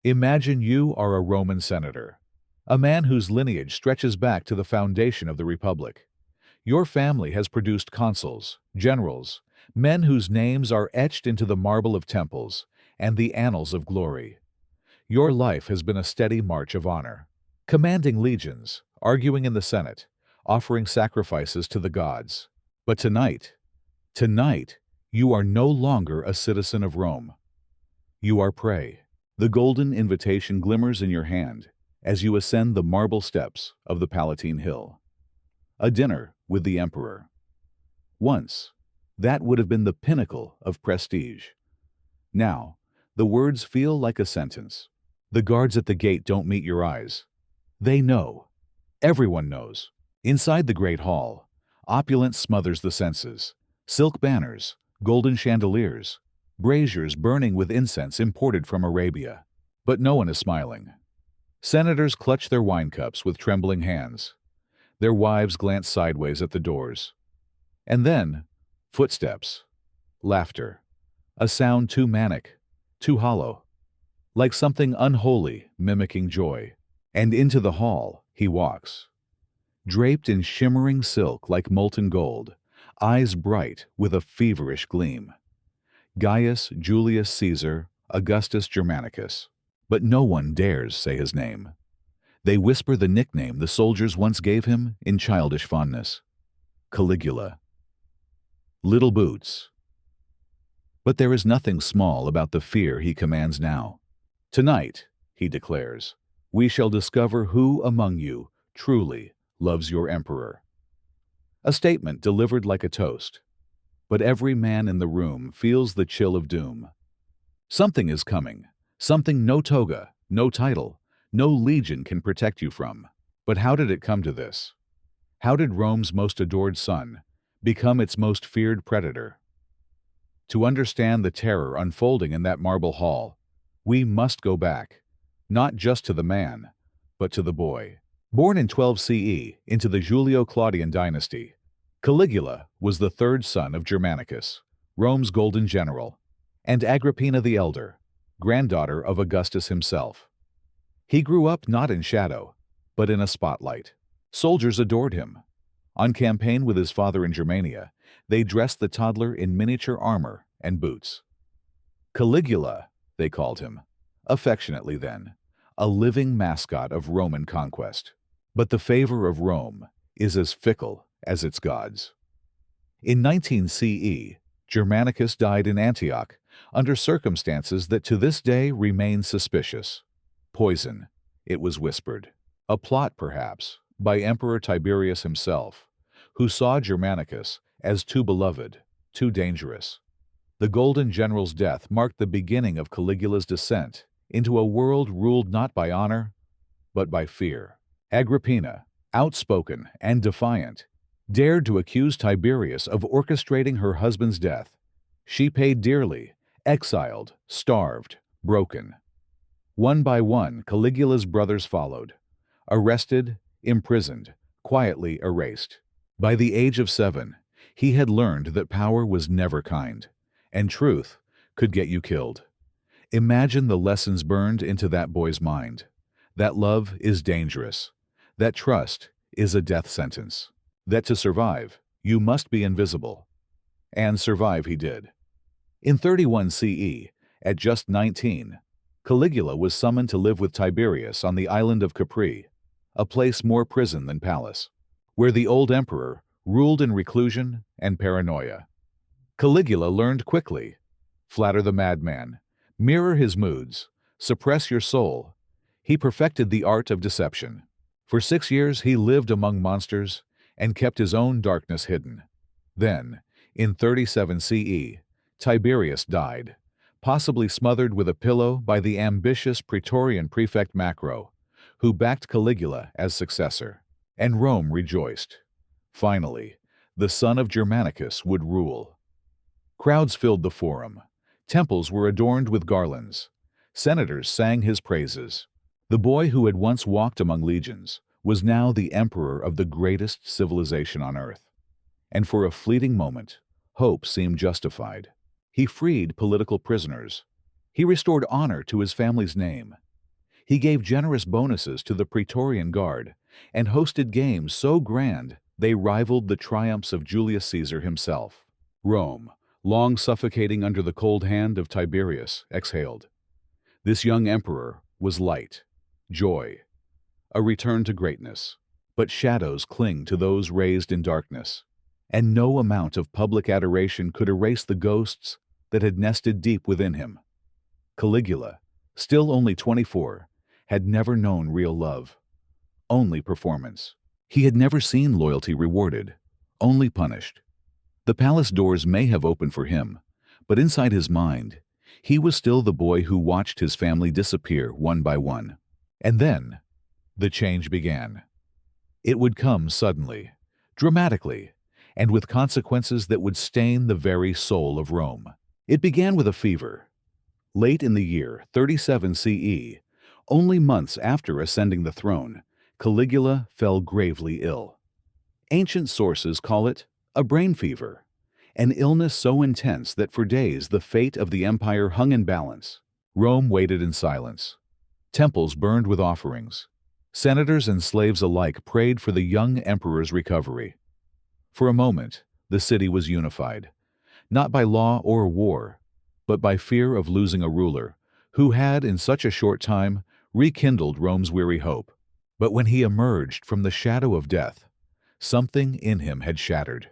Imagine you are a Roman senator, a man whose lineage stretches back to the foundation of the Republic. Your family has produced consuls, generals, men whose names are etched into the marble of temples and the annals of glory. Your life has been a steady march of honor, commanding legions, arguing in the Senate, offering sacrifices to the gods. But tonight, you are no longer a citizen of Rome. You are prey. The golden invitation glimmers in your hand as you ascend the marble steps of the Palatine Hill. A dinner with the emperor. Once, that would have been the pinnacle of prestige. Now, the words feel like a sentence. The guards at the gate don't meet your eyes. They know. Everyone knows. Inside the great hall, opulence smothers the senses. Silk banners, golden chandeliers, braziers burning with incense imported from Arabia. But no one is smiling. Senators clutch their wine cups with trembling hands. Their wives glance sideways at the doors. And then, footsteps, laughter, a sound too manic, too hollow, like something unholy mimicking joy. And into the hall he walks, draped in shimmering silk like molten gold, eyes bright with a feverish gleam. Gaius Julius Caesar Augustus Germanicus. But no one dares say his name. They whisper the nickname the soldiers once gave him in childish fondness: Caligula. Little boots. But there is nothing small about the fear he commands now. Tonight, he declares, we shall discover who among you truly loves your emperor. A statement delivered like a toast. But every man in the room feels the chill of doom. Something is coming, something no toga, no title, no legion can protect you from. But how did it come to this? How did Rome's most adored son become its most feared predator? To understand the terror unfolding in that marble hall, we must go back, not just to the man, but to the boy. Born in 12 CE into the Julio-Claudian dynasty, Caligula was the third son of Germanicus, Rome's golden general, and Agrippina the Elder, granddaughter of Augustus himself. He grew up not in shadow, but in a spotlight. Soldiers adored him. On campaign with his father in Germania, they dressed the toddler in miniature armor and boots. Caligula, they called him, affectionately then, a living mascot of Roman conquest. But the favor of Rome is as fickle as its gods. In 19 CE, Germanicus died in Antioch under circumstances that to this day remain suspicious. Poison, it was whispered. A plot, perhaps, by Emperor Tiberius himself, who saw Germanicus as too beloved, too dangerous. The Golden General's death marked the beginning of Caligula's descent into a world ruled not by honor, but by fear. Agrippina, outspoken and defiant, dared to accuse Tiberius of orchestrating her husband's death. She paid dearly, exiled, starved, broken. One by one, Caligula's brothers followed, arrested, imprisoned, quietly erased. By the age of 7, he had learned that power was never kind, and truth could get you killed. Imagine the lessons burned into that boy's mind. That love is dangerous. That trust is a death sentence. That to survive, you must be invisible. And survive he did. In 31 CE, at just 19, Caligula was summoned to live with Tiberius on the island of Capri, a place more prison than palace, where the old emperor ruled in reclusion and paranoia. Caligula learned quickly: flatter the madman, mirror his moods, suppress your soul. He perfected the art of deception. For 6 years he lived among monsters and kept his own darkness hidden. Then, in 37 CE, Tiberius died, possibly smothered with a pillow by the ambitious Praetorian prefect Macro, who backed Caligula as successor. And Rome rejoiced. Finally, the son of Germanicus would rule. Crowds filled the forum. Temples were adorned with garlands. Senators sang his praises. The boy who had once walked among legions was now the emperor of the greatest civilization on earth. And for a fleeting moment, hope seemed justified. He freed political prisoners. He restored honor to his family's name. He gave generous bonuses to the Praetorian Guard and hosted games so grand they rivaled the triumphs of Julius Caesar himself. Rome, long suffocating under the cold hand of Tiberius, exhaled. This young emperor was light, joy, a return to greatness. But shadows cling to those raised in darkness, and no amount of public adoration could erase the ghosts that had nested deep within him. Caligula, still only 24, had never known real love, only performance. He had never seen loyalty rewarded, only punished. The palace doors may have opened for him, but inside his mind, he was still the boy who watched his family disappear one by one. And then, the change began. It would come suddenly, dramatically, and with consequences that would stain the very soul of Rome. It began with a fever. Late in the year 37 CE, only months after ascending the throne, Caligula fell gravely ill. Ancient sources call it a brain fever, an illness so intense that for days the fate of the empire hung in balance. Rome waited in silence. Temples burned with offerings. Senators and slaves alike prayed for the young emperor's recovery. For a moment, the city was unified, not by law or war, but by fear of losing a ruler who had, in such a short time, rekindled Rome's weary hope. But when he emerged from the shadow of death, something in him had shattered.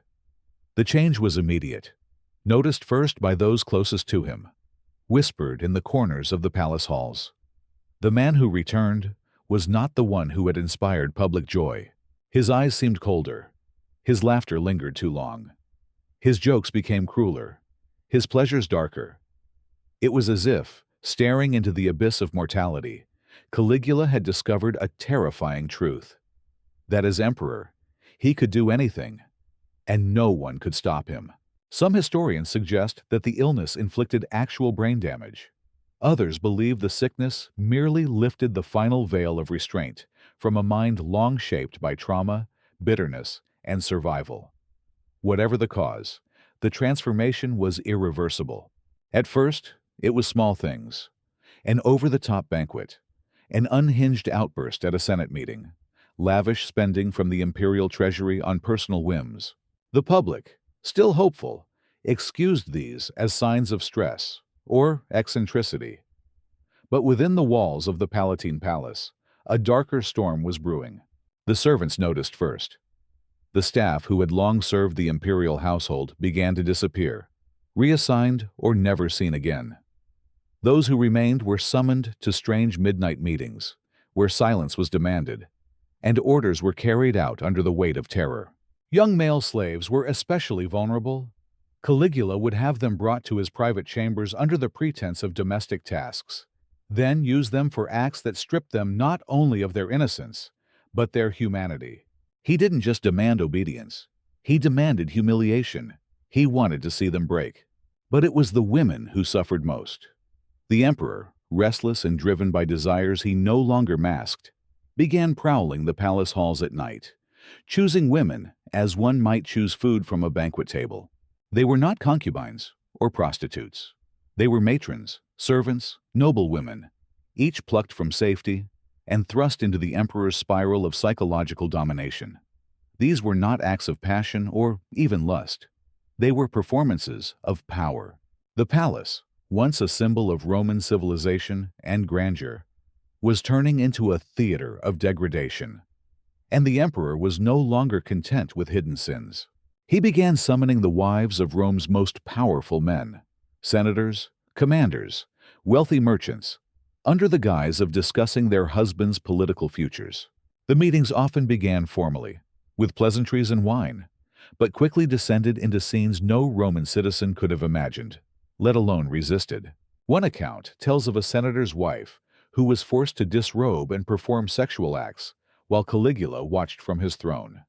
The change was immediate, noticed first by those closest to him, whispered in the corners of the palace halls. The man who returned was not the one who had inspired public joy. His eyes seemed colder. His laughter lingered too long. His jokes became crueler. His pleasures darker. It was as if, staring into the abyss of mortality, Caligula had discovered a terrifying truth. That as emperor, he could do anything, and no one could stop him. Some historians suggest that the illness inflicted actual brain damage. Others believe the sickness merely lifted the final veil of restraint from a mind long shaped by trauma, bitterness, and survival. Whatever the cause, the transformation was irreversible. At first, it was small things: an over-the-top banquet, an unhinged outburst at a Senate meeting, lavish spending from the imperial treasury on personal whims. The public, still hopeful, excused these as signs of stress or eccentricity. But within the walls of the Palatine Palace, a darker storm was brewing. The servants noticed first. The staff who had long served the imperial household began to disappear, reassigned or never seen again. Those who remained were summoned to strange midnight meetings, where silence was demanded, and orders were carried out under the weight of terror. Young male slaves were especially vulnerable. Caligula would have them brought to his private chambers under the pretense of domestic tasks, then use them for acts that stripped them not only of their innocence, but their humanity. He didn't just demand obedience. He demanded humiliation. He wanted to see them break. But it was the women who suffered most. The emperor, restless and driven by desires he no longer masked, began prowling the palace halls at night, choosing women as one might choose food from a banquet table. They were not concubines or prostitutes. They were matrons, servants, noble women, each plucked from safety and thrust into the emperor's spiral of psychological domination. These were not acts of passion or even lust. They were performances of power. The palace, once a symbol of Roman civilization and grandeur, was turning into a theater of degradation. And the emperor was no longer content with hidden sins. He began summoning the wives of Rome's most powerful men, senators, commanders, wealthy merchants, under the guise of discussing their husbands' political futures. The meetings often began formally, with pleasantries and wine, but quickly descended into scenes no Roman citizen could have imagined, let alone resisted. One account tells of a senator's wife who was forced to disrobe and perform sexual acts while Caligula watched from his throne.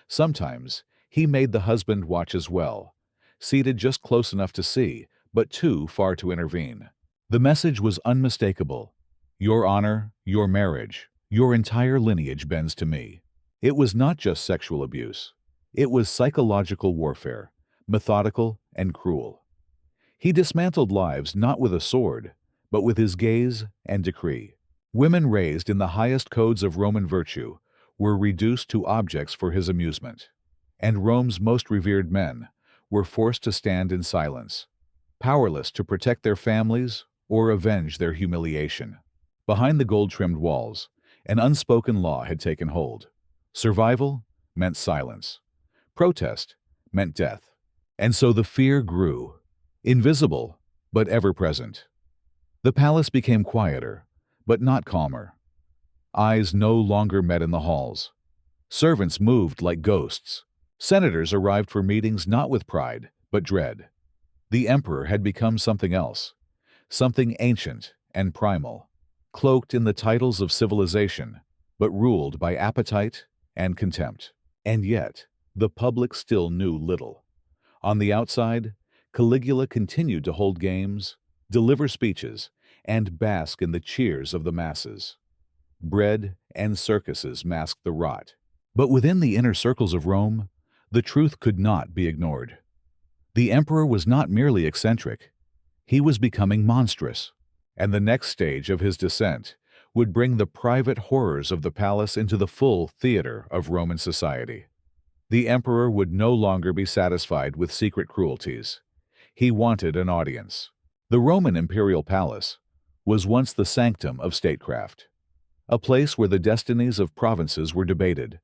Sometimes he made the husband watch as well, seated just close enough to see, but too far to intervene. The message was unmistakable: your honor, your marriage, your entire lineage bends to me. It was not just sexual abuse. It was psychological warfare, methodical and cruel. He dismantled lives not with a sword, but with his gaze and decree. Women raised in the highest codes of Roman virtue were reduced to objects for his amusement, and Rome's most revered men were forced to stand in silence, powerless to protect their families or avenge their humiliation. Behind the gold-trimmed walls, an unspoken law had taken hold. Survival meant silence. Protest meant death. And so the fear grew, invisible but ever-present. The palace became quieter, but not calmer. Eyes no longer met in the halls. Servants moved like ghosts. Senators arrived for meetings not with pride, but dread. The emperor had become something else, something ancient and primal, cloaked in the titles of civilization, but ruled by appetite and contempt. And yet, the public still knew little. On the outside, Caligula continued to hold games, deliver speeches, and bask in the cheers of the masses. Bread and circuses masked the rot. But within the inner circles of Rome, the truth could not be ignored. The emperor was not merely eccentric. He was becoming monstrous, and the next stage of his descent would bring the private horrors of the palace into the full theater of Roman society. The emperor would no longer be satisfied with secret cruelties. He wanted an audience. The Roman imperial palace was once the sanctum of statecraft, a place where the destinies of provinces were debated,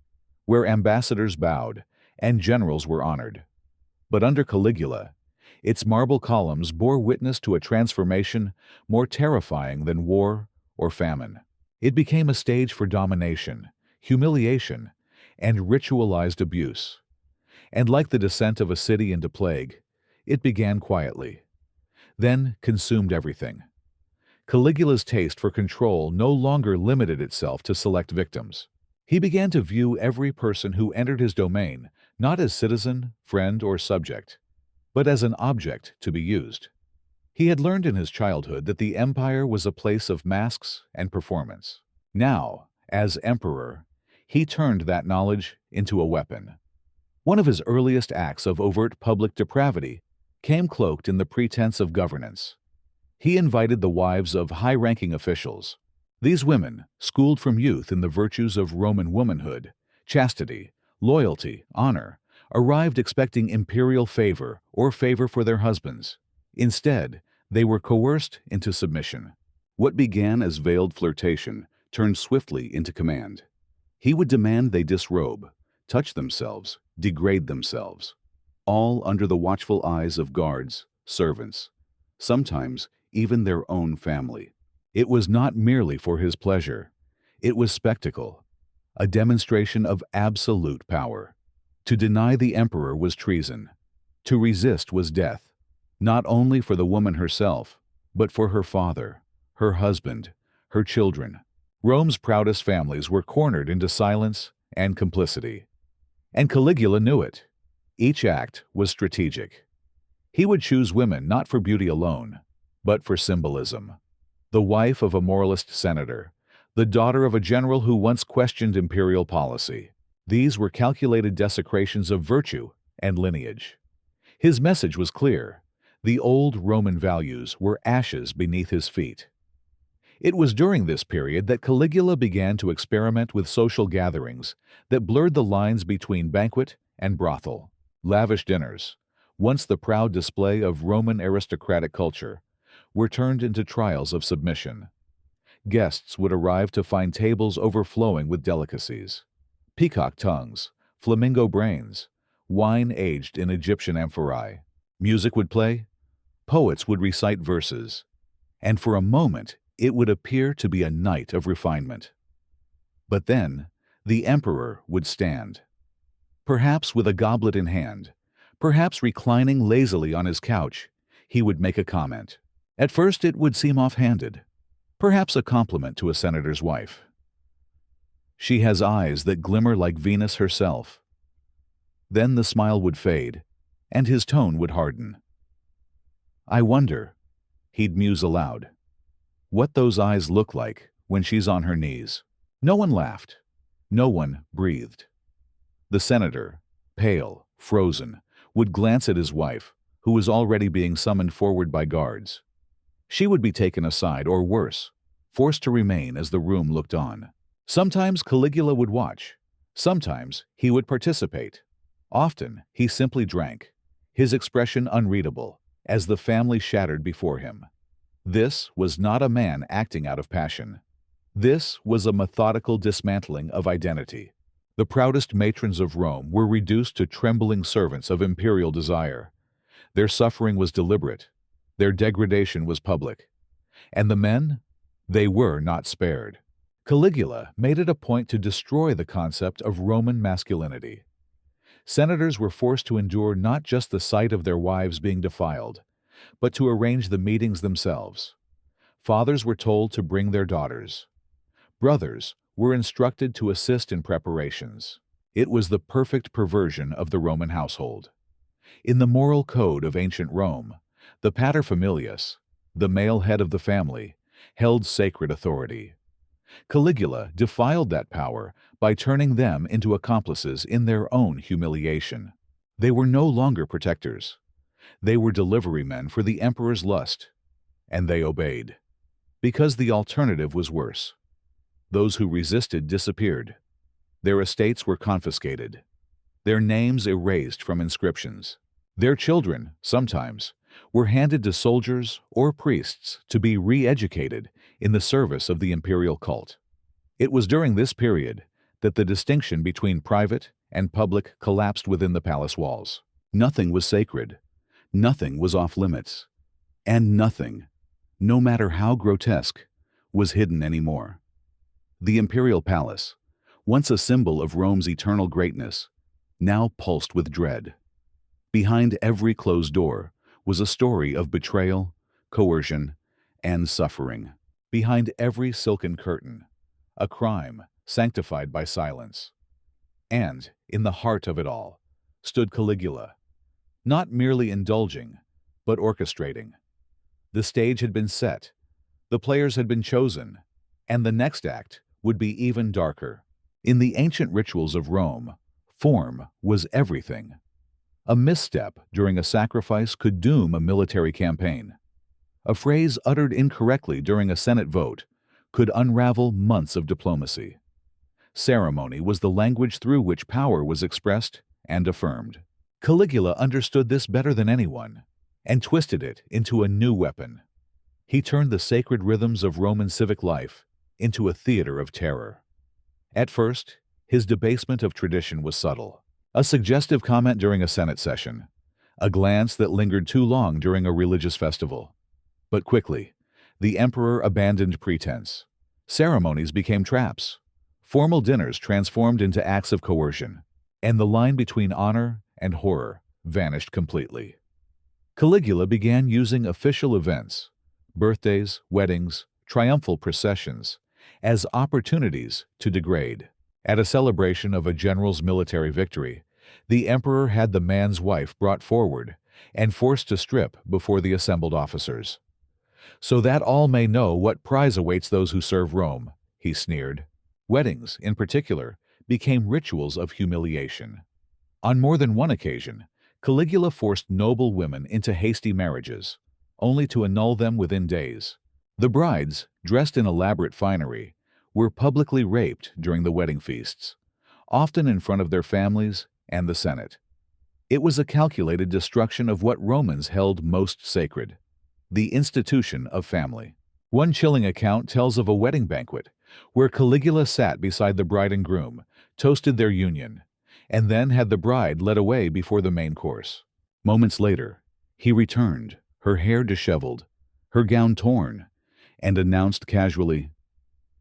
where ambassadors bowed and generals were honored. But under Caligula, its marble columns bore witness to a transformation more terrifying than war or famine. It became a stage for domination, humiliation, and ritualized abuse. And like the descent of a city into plague, it began quietly, then consumed everything. Caligula's taste for control no longer limited itself to select victims. He began to view every person who entered his domain not as citizen, friend, or subject, but as an object to be used. He had learned in his childhood that the empire was a place of masks and performance. Now, as emperor, he turned that knowledge into a weapon. One of his earliest acts of overt public depravity came cloaked in the pretense of governance. He invited the wives of high-ranking officials. These women, schooled from youth in the virtues of Roman womanhood, chastity, loyalty, honor, arrived expecting imperial favor or favor for their husbands. Instead, they were coerced into submission. What began as veiled flirtation turned swiftly into command. He would demand they disrobe, touch themselves, degrade themselves, all under the watchful eyes of guards, servants, sometimes even their own family. It was not merely for his pleasure. It was spectacle, a demonstration of absolute power. To deny the emperor was treason. To resist was death, not only for the woman herself, but for her father, her husband, her children. Rome's proudest families were cornered into silence and complicity. And Caligula knew it. Each act was strategic. He would choose women not for beauty alone, but for symbolism. The wife of a moralist senator, the daughter of a general who once questioned imperial policy. These were calculated desecrations of virtue and lineage. His message was clear. The old Roman values were ashes beneath his feet. It was during this period that Caligula began to experiment with social gatherings that blurred the lines between banquet and brothel. Lavish dinners, once the proud display of Roman aristocratic culture, were turned into trials of submission. Guests would arrive to find tables overflowing with delicacies. Peacock tongues, flamingo brains, wine aged in Egyptian amphorae. Music would play, poets would recite verses, and for a moment it would appear to be a night of refinement. But then the emperor would stand, perhaps with a goblet in hand, perhaps reclining lazily on his couch. He would make a comment. At first it would seem offhanded, perhaps a compliment to a senator's wife. She has eyes that glimmer like Venus herself. Then the smile would fade, and his tone would harden. I wonder, he'd muse aloud, what those eyes look like when she's on her knees. No one laughed. No one breathed. The senator, pale, frozen, would glance at his wife, who was already being summoned forward by guards. She would be taken aside, or worse, forced to remain as the room looked on. Sometimes Caligula would watch. Sometimes he would participate. Often he simply drank, his expression unreadable, as the family shattered before him. This was not a man acting out of passion. This was a methodical dismantling of identity. The proudest matrons of Rome were reduced to trembling servants of imperial desire. Their suffering was deliberate. Their degradation was public. And the men? They were not spared. Caligula made it a point to destroy the concept of Roman masculinity. Senators were forced to endure not just the sight of their wives being defiled, but to arrange the meetings themselves. Fathers were told to bring their daughters. Brothers were instructed to assist in preparations. It was the perfect perversion of the Roman household. In the moral code of ancient Rome, the paterfamilias, the male head of the family, held sacred authority. Caligula defiled that power by turning them into accomplices in their own humiliation. They were no longer protectors. They were delivery men for the emperor's lust, and they obeyed, because the alternative was worse. Those who resisted disappeared. Their estates were confiscated. Their names erased from inscriptions. Their children, sometimes, were handed to soldiers or priests to be re-educated in the service of the imperial cult. It was during this period that the distinction between private and public collapsed within the palace walls. Nothing was sacred. Nothing was off-limits. And nothing, no matter how grotesque, was hidden anymore. The imperial palace, once a symbol of Rome's eternal greatness, now pulsed with dread. Behind every closed door was a story of betrayal, coercion, and suffering. Behind every silken curtain, a crime sanctified by silence. And, in the heart of it all, stood Caligula, not merely indulging, but orchestrating. The stage had been set, the players had been chosen, and the next act would be even darker. In the ancient rituals of Rome, form was everything. A misstep during a sacrifice could doom a military campaign. A phrase uttered incorrectly during a Senate vote could unravel months of diplomacy. Ceremony was the language through which power was expressed and affirmed. Caligula understood this better than anyone, and twisted it into a new weapon. He turned the sacred rhythms of Roman civic life into a theater of terror. At first, his debasement of tradition was subtle. A suggestive comment during a Senate session, a glance that lingered too long during a religious festival. But quickly, the emperor abandoned pretense. Ceremonies became traps. Formal dinners transformed into acts of coercion, and the line between honor and horror vanished completely. Caligula began using official events, birthdays, weddings, triumphal processions, as opportunities to degrade. At a celebration of a general's military victory, the emperor had the man's wife brought forward and forced to strip before the assembled officers. "So that all may know what prize awaits those who serve Rome," he sneered. Weddings, in particular, became rituals of humiliation. On more than one occasion, Caligula forced noble women into hasty marriages, only to annul them within days. The brides, dressed in elaborate finery, were publicly raped during the wedding feasts, often in front of their families and the Senate. It was a calculated destruction of what Romans held most sacred, the institution of family. One chilling account tells of a wedding banquet where Caligula sat beside the bride and groom, toasted their union, and then had the bride led away before the main course. Moments later, he returned, her hair disheveled, her gown torn, and announced casually,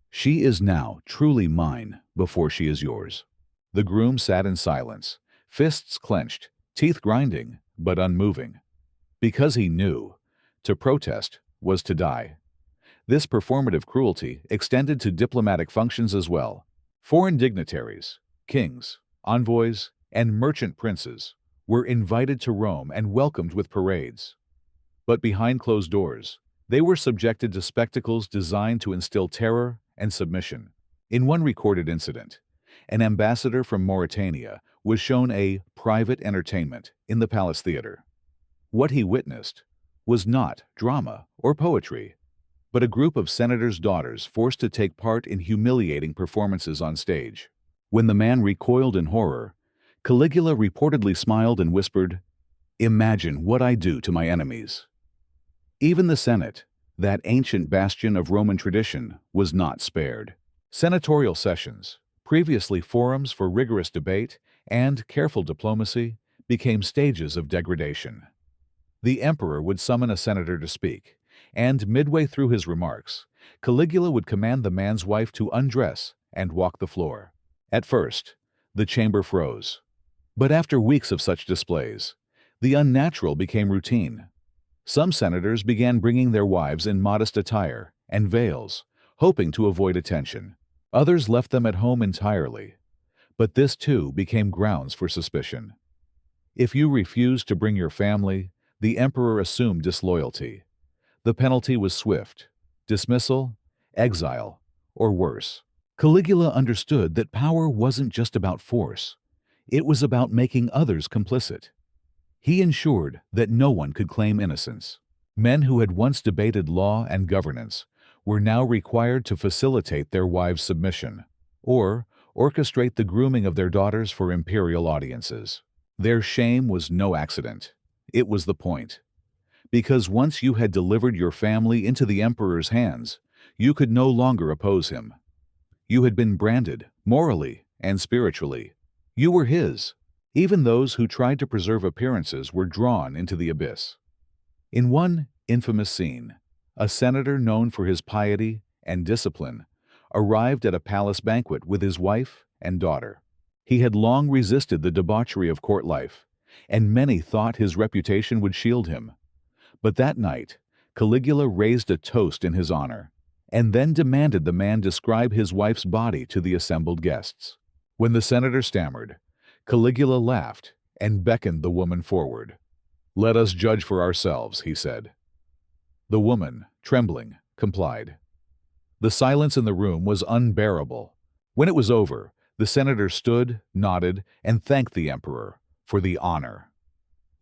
"She is now truly mine before she is yours." The groom sat in silence, fists clenched, teeth grinding, but unmoving. Because he knew, to protest was to die. This performative cruelty extended to diplomatic functions as well. Foreign dignitaries, kings, envoys, and merchant princes were invited to Rome and welcomed with parades. But behind closed doors, they were subjected to spectacles designed to instill terror and submission. In one recorded incident, an ambassador from Mauritania was shown a private entertainment in the palace theater. What he witnessed was not drama or poetry. but a group of senators' daughters forced to take part in humiliating performances on stage. When the man recoiled in horror, Caligula reportedly smiled and whispered, "Imagine what I do to my enemies." Even the Senate, that ancient bastion of Roman tradition, was not spared. Senatorial sessions, previously forums for rigorous debate and careful diplomacy, became stages of degradation. The emperor would summon a senator to speak, and midway through his remarks, Caligula would command the man's wife to undress and walk the floor. At first, the chamber froze. But after weeks of such displays, the unnatural became routine. Some senators began bringing their wives in modest attire and veils, hoping to avoid attention. Others left them at home entirely. But this too became grounds for suspicion. If you refused to bring your family, the emperor assumed disloyalty. The penalty was swift: dismissal, exile, or worse. Caligula understood that power wasn't just about force. It was about making others complicit. He ensured that no one could claim innocence. Men who had once debated law and governance were now required to facilitate their wives' submission, or orchestrate the grooming of their daughters for imperial audiences. Their shame was no accident. It was the point. Because once you had delivered your family into the emperor's hands, you could no longer oppose him. You had been branded, morally and spiritually. You were his. Even those who tried to preserve appearances were drawn into the abyss. In one infamous scene, a senator known for his piety and discipline arrived at a palace banquet with his wife and daughter. He had long resisted the debauchery of court life, and many thought his reputation would shield him. But that night, Caligula raised a toast in his honor, and then demanded the man describe his wife's body to the assembled guests. When the senator stammered, Caligula laughed and beckoned the woman forward. "Let us judge for ourselves," he said. The woman, trembling, complied. The silence in the room was unbearable. When it was over, the senator stood, nodded, and thanked the emperor for the honor.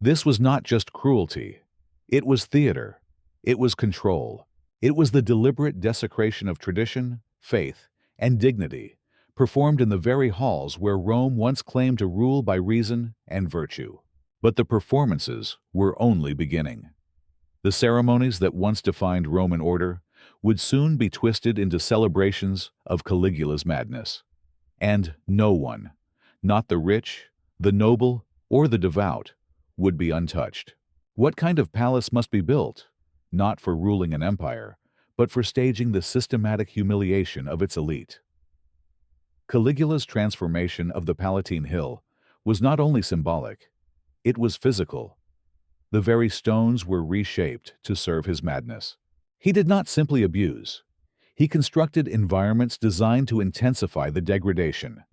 This was not just cruelty. It was theater. It was control. It was the deliberate desecration of tradition, faith, and dignity, performed in the very halls where Rome once claimed to rule by reason and virtue. But the performances were only beginning. The ceremonies that once defined Roman order would soon be twisted into celebrations of Caligula's madness. And no one, not the rich, the noble, or the devout, would be untouched. What kind of palace must be built, not for ruling an empire, but for staging the systematic humiliation of its elite? Caligula's transformation of the Palatine Hill was not only symbolic, it was physical. The very stones were reshaped to serve his madness. He did not simply abuse. He constructed environments designed to intensify the degradation,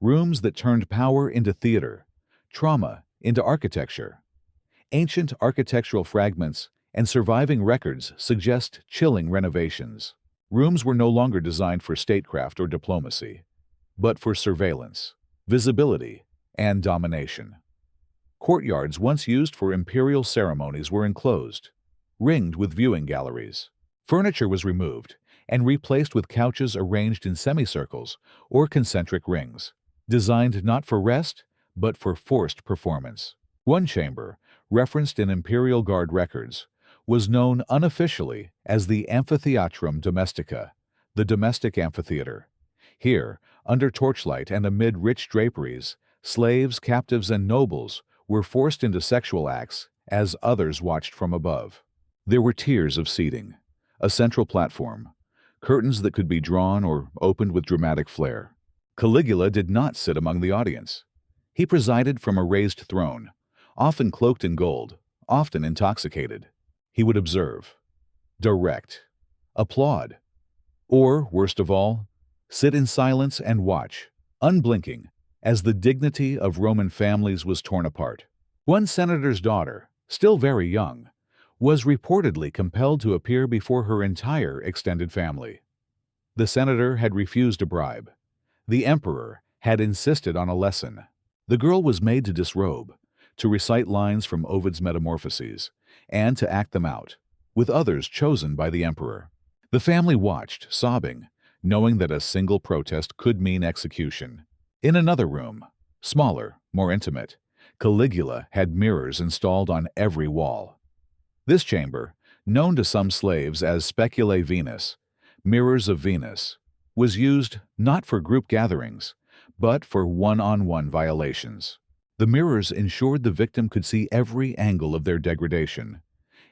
rooms that turned power into theater, trauma into architecture. Ancient architectural fragments and surviving records suggest chilling renovations. Rooms were no longer designed for statecraft or diplomacy, but for surveillance, visibility, and domination. Courtyards once used for imperial ceremonies were enclosed, ringed with viewing galleries. Furniture was removed and replaced with couches arranged in semicircles or concentric rings, designed not for rest, but for forced performance. One chamber, referenced in Imperial Guard records, was known unofficially as the Amphitheatrum Domestica, the domestic amphitheater. Here, under torchlight and amid rich draperies, slaves, captives, and nobles were forced into sexual acts as others watched from above. There were tiers of seating, a central platform, curtains that could be drawn or opened with dramatic flair. Caligula did not sit among the audience. He presided from a raised throne, often cloaked in gold, often intoxicated. He would observe, direct, applaud, or, worst of all, sit in silence and watch, unblinking, as the dignity of Roman families was torn apart. One senator's daughter, still very young, was reportedly compelled to appear before her entire extended family. The senator had refused a bribe. The emperor had insisted on a lesson. The girl was made to disrobe, to recite lines from Ovid's Metamorphoses, and to act them out, with others chosen by the emperor. The family watched, sobbing, knowing that a single protest could mean execution. In another room, smaller, more intimate, Caligula had mirrors installed on every wall. This chamber, known to some slaves as speculae Venus, mirrors of Venus, was used not for group gatherings, but for one-on-one violations. The mirrors ensured the victim could see every angle of their degradation,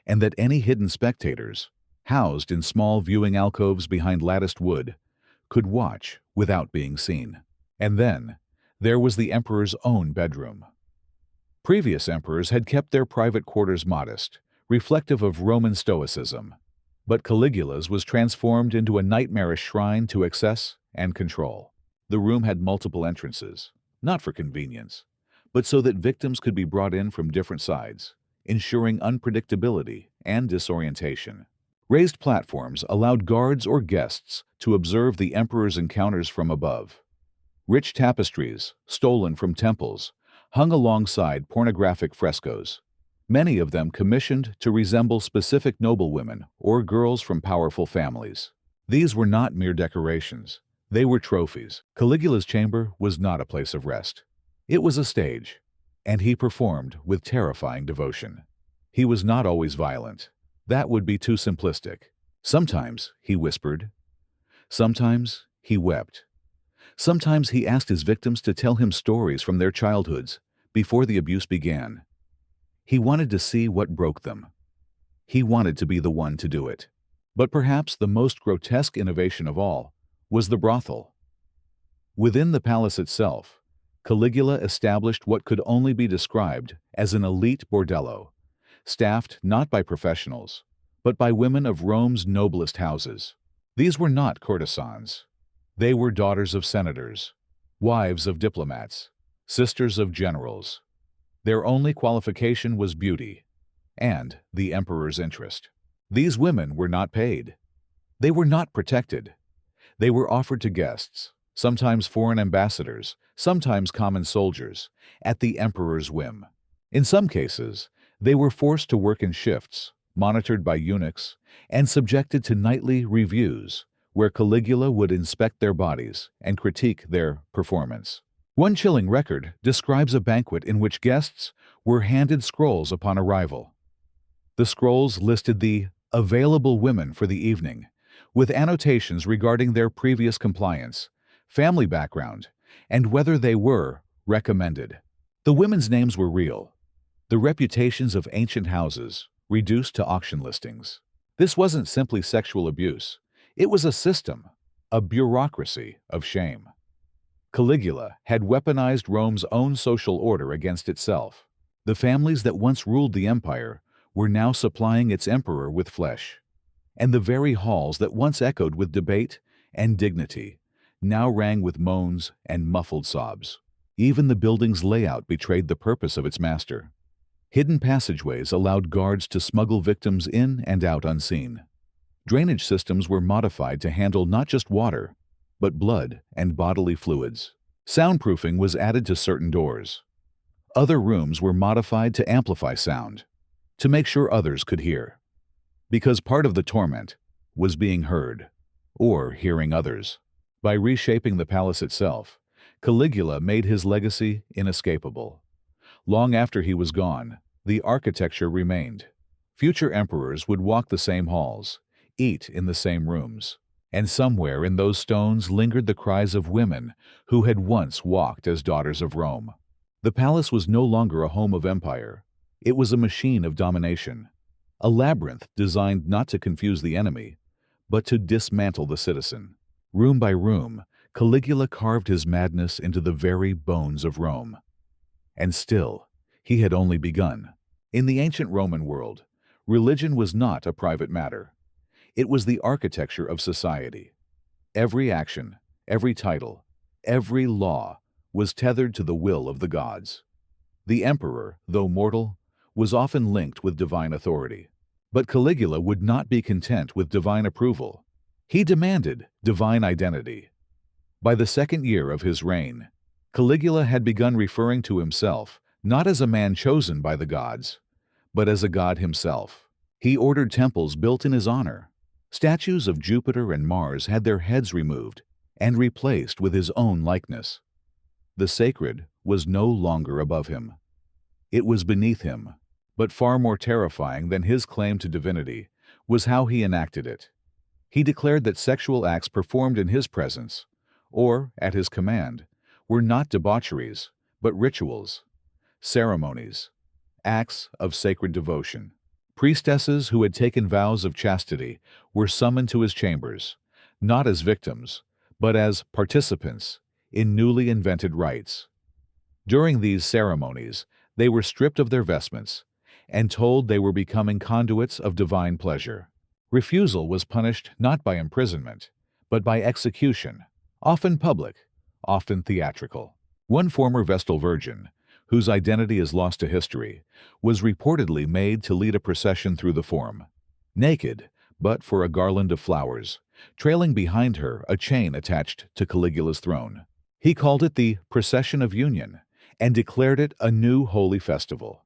and that any hidden spectators, housed in small viewing alcoves behind latticed wood, could watch without being seen. And then, there was the emperor's own bedroom. Previous emperors had kept their private quarters modest, reflective of Roman stoicism, but Caligula's was transformed into a nightmarish shrine to excess and control. The room had multiple entrances, not for convenience, but so that victims could be brought in from different sides, ensuring unpredictability and disorientation. Raised platforms allowed guards or guests to observe the emperor's encounters from above. Rich tapestries, stolen from temples, hung alongside pornographic frescoes, many of them commissioned to resemble specific noblewomen or girls from powerful families. These were not mere decorations. They were trophies. Caligula's chamber was not a place of rest. It was a stage, and he performed with terrifying devotion. He was not always violent. That would be too simplistic. Sometimes he whispered. Sometimes he wept. Sometimes he asked his victims to tell him stories from their childhoods before the abuse began. He wanted to see what broke them. He wanted to be the one to do it. But perhaps the most grotesque innovation of all was the brothel. Within the palace itself, Caligula established what could only be described as an elite bordello, staffed not by professionals, but by women of Rome's noblest houses. These were not courtesans. They were daughters of senators, wives of diplomats, sisters of generals. Their only qualification was beauty and the emperor's interest. These women were not paid. They were not protected. They were offered to guests, sometimes foreign ambassadors, sometimes common soldiers, at the emperor's whim. In some cases, they were forced to work in shifts, monitored by eunuchs, and subjected to nightly reviews, where Caligula would inspect their bodies and critique their performance. One chilling record describes a banquet in which guests were handed scrolls upon arrival. The scrolls listed the available women for the evening, with annotations regarding their previous compliance, family background, and whether they were recommended. The women's names were real, the reputations of ancient houses reduced to auction listings. This wasn't simply sexual abuse. It was a system, a bureaucracy of shame. Caligula had weaponized Rome's own social order against itself. The families that once ruled the empire were now supplying its emperor with flesh. And the very halls that once echoed with debate and dignity now rang with moans and muffled sobs. Even the building's layout betrayed the purpose of its master. Hidden passageways allowed guards to smuggle victims in and out unseen. Drainage systems were modified to handle not just water, but blood and bodily fluids. Soundproofing was added to certain doors. Other rooms were modified to amplify sound, to make sure others could hear. Because part of the torment was being heard, or hearing others. By reshaping the palace itself, Caligula made his legacy inescapable. Long after he was gone, the architecture remained. Future emperors would walk the same halls, eat in the same rooms, and somewhere in those stones lingered the cries of women who had once walked as daughters of Rome. The palace was no longer a home of empire. It was a machine of domination, a labyrinth designed not to confuse the enemy, but to dismantle the citizen. Room by room, Caligula carved his madness into the very bones of Rome. And still, he had only begun. In the ancient Roman world, religion was not a private matter. It was the architecture of society. Every action, every title, every law was tethered to the will of the gods. The emperor, though mortal, was often linked with divine authority. But Caligula would not be content with divine approval. He demanded divine identity. By the second year of his reign, Caligula had begun referring to himself not as a man chosen by the gods, but as a god himself. He ordered temples built in his honor, Statues of Jupiter and Mars had their heads removed and replaced with his own likeness. The sacred was no longer above him. It was beneath him, but far more terrifying than his claim to divinity was how he enacted it. He declared that sexual acts performed in his presence, or at his command, were not debaucheries, but rituals, ceremonies, acts of sacred devotion. Priestesses who had taken vows of chastity were summoned to his chambers, not as victims, but as participants in newly invented rites. During these ceremonies, they were stripped of their vestments and told they were becoming conduits of divine pleasure. Refusal was punished not by imprisonment, but by execution, often public, often theatrical. One former Vestal virgin, whose identity is lost to history, was reportedly made to lead a procession through the Forum, naked, but for a garland of flowers, trailing behind her a chain attached to Caligula's throne. He called it the Procession of Union and declared it a new holy festival.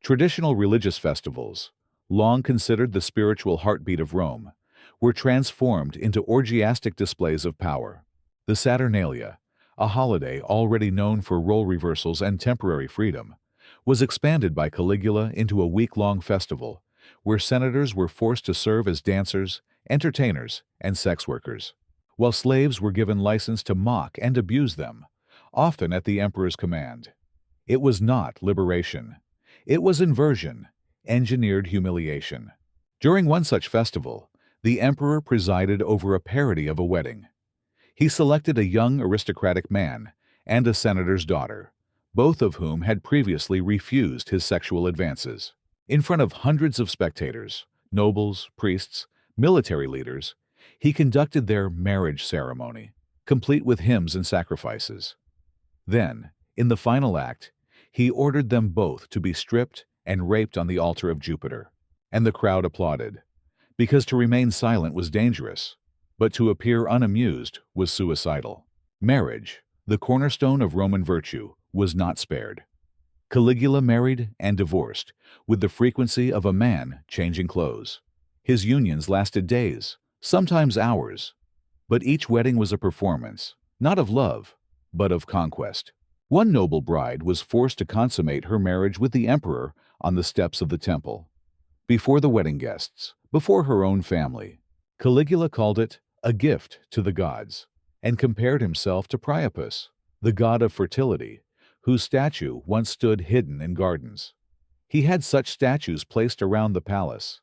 Traditional religious festivals, long considered the spiritual heartbeat of Rome, were transformed into orgiastic displays of power. The Saturnalia, a holiday already known for role reversals and temporary freedom, was expanded by Caligula into a week-long festival where senators were forced to serve as dancers, entertainers, and sex workers, while slaves were given license to mock and abuse them, often at the emperor's command. It was not liberation. It was inversion, engineered humiliation. During one such festival, the emperor presided over a parody of a wedding. He selected a young aristocratic man and a senator's daughter, both of whom had previously refused his sexual advances. In front of hundreds of spectators, nobles, priests, military leaders, he conducted their marriage ceremony, complete with hymns and sacrifices. Then, in the final act, he ordered them both to be stripped and raped on the altar of Jupiter, and the crowd applauded, because to remain silent was dangerous, but to appear unamused was suicidal. Marriage, the cornerstone of Roman virtue, was not spared. Caligula married and divorced with the frequency of a man changing clothes. His unions lasted days, sometimes hours, but each wedding was a performance, not of love, but of conquest. One noble bride was forced to consummate her marriage with the emperor on the steps of the temple, before the wedding guests, before her own family. Caligula called it a gift to the gods, and compared himself to Priapus, the god of fertility, whose statue once stood hidden in gardens. He had such statues placed around the palace,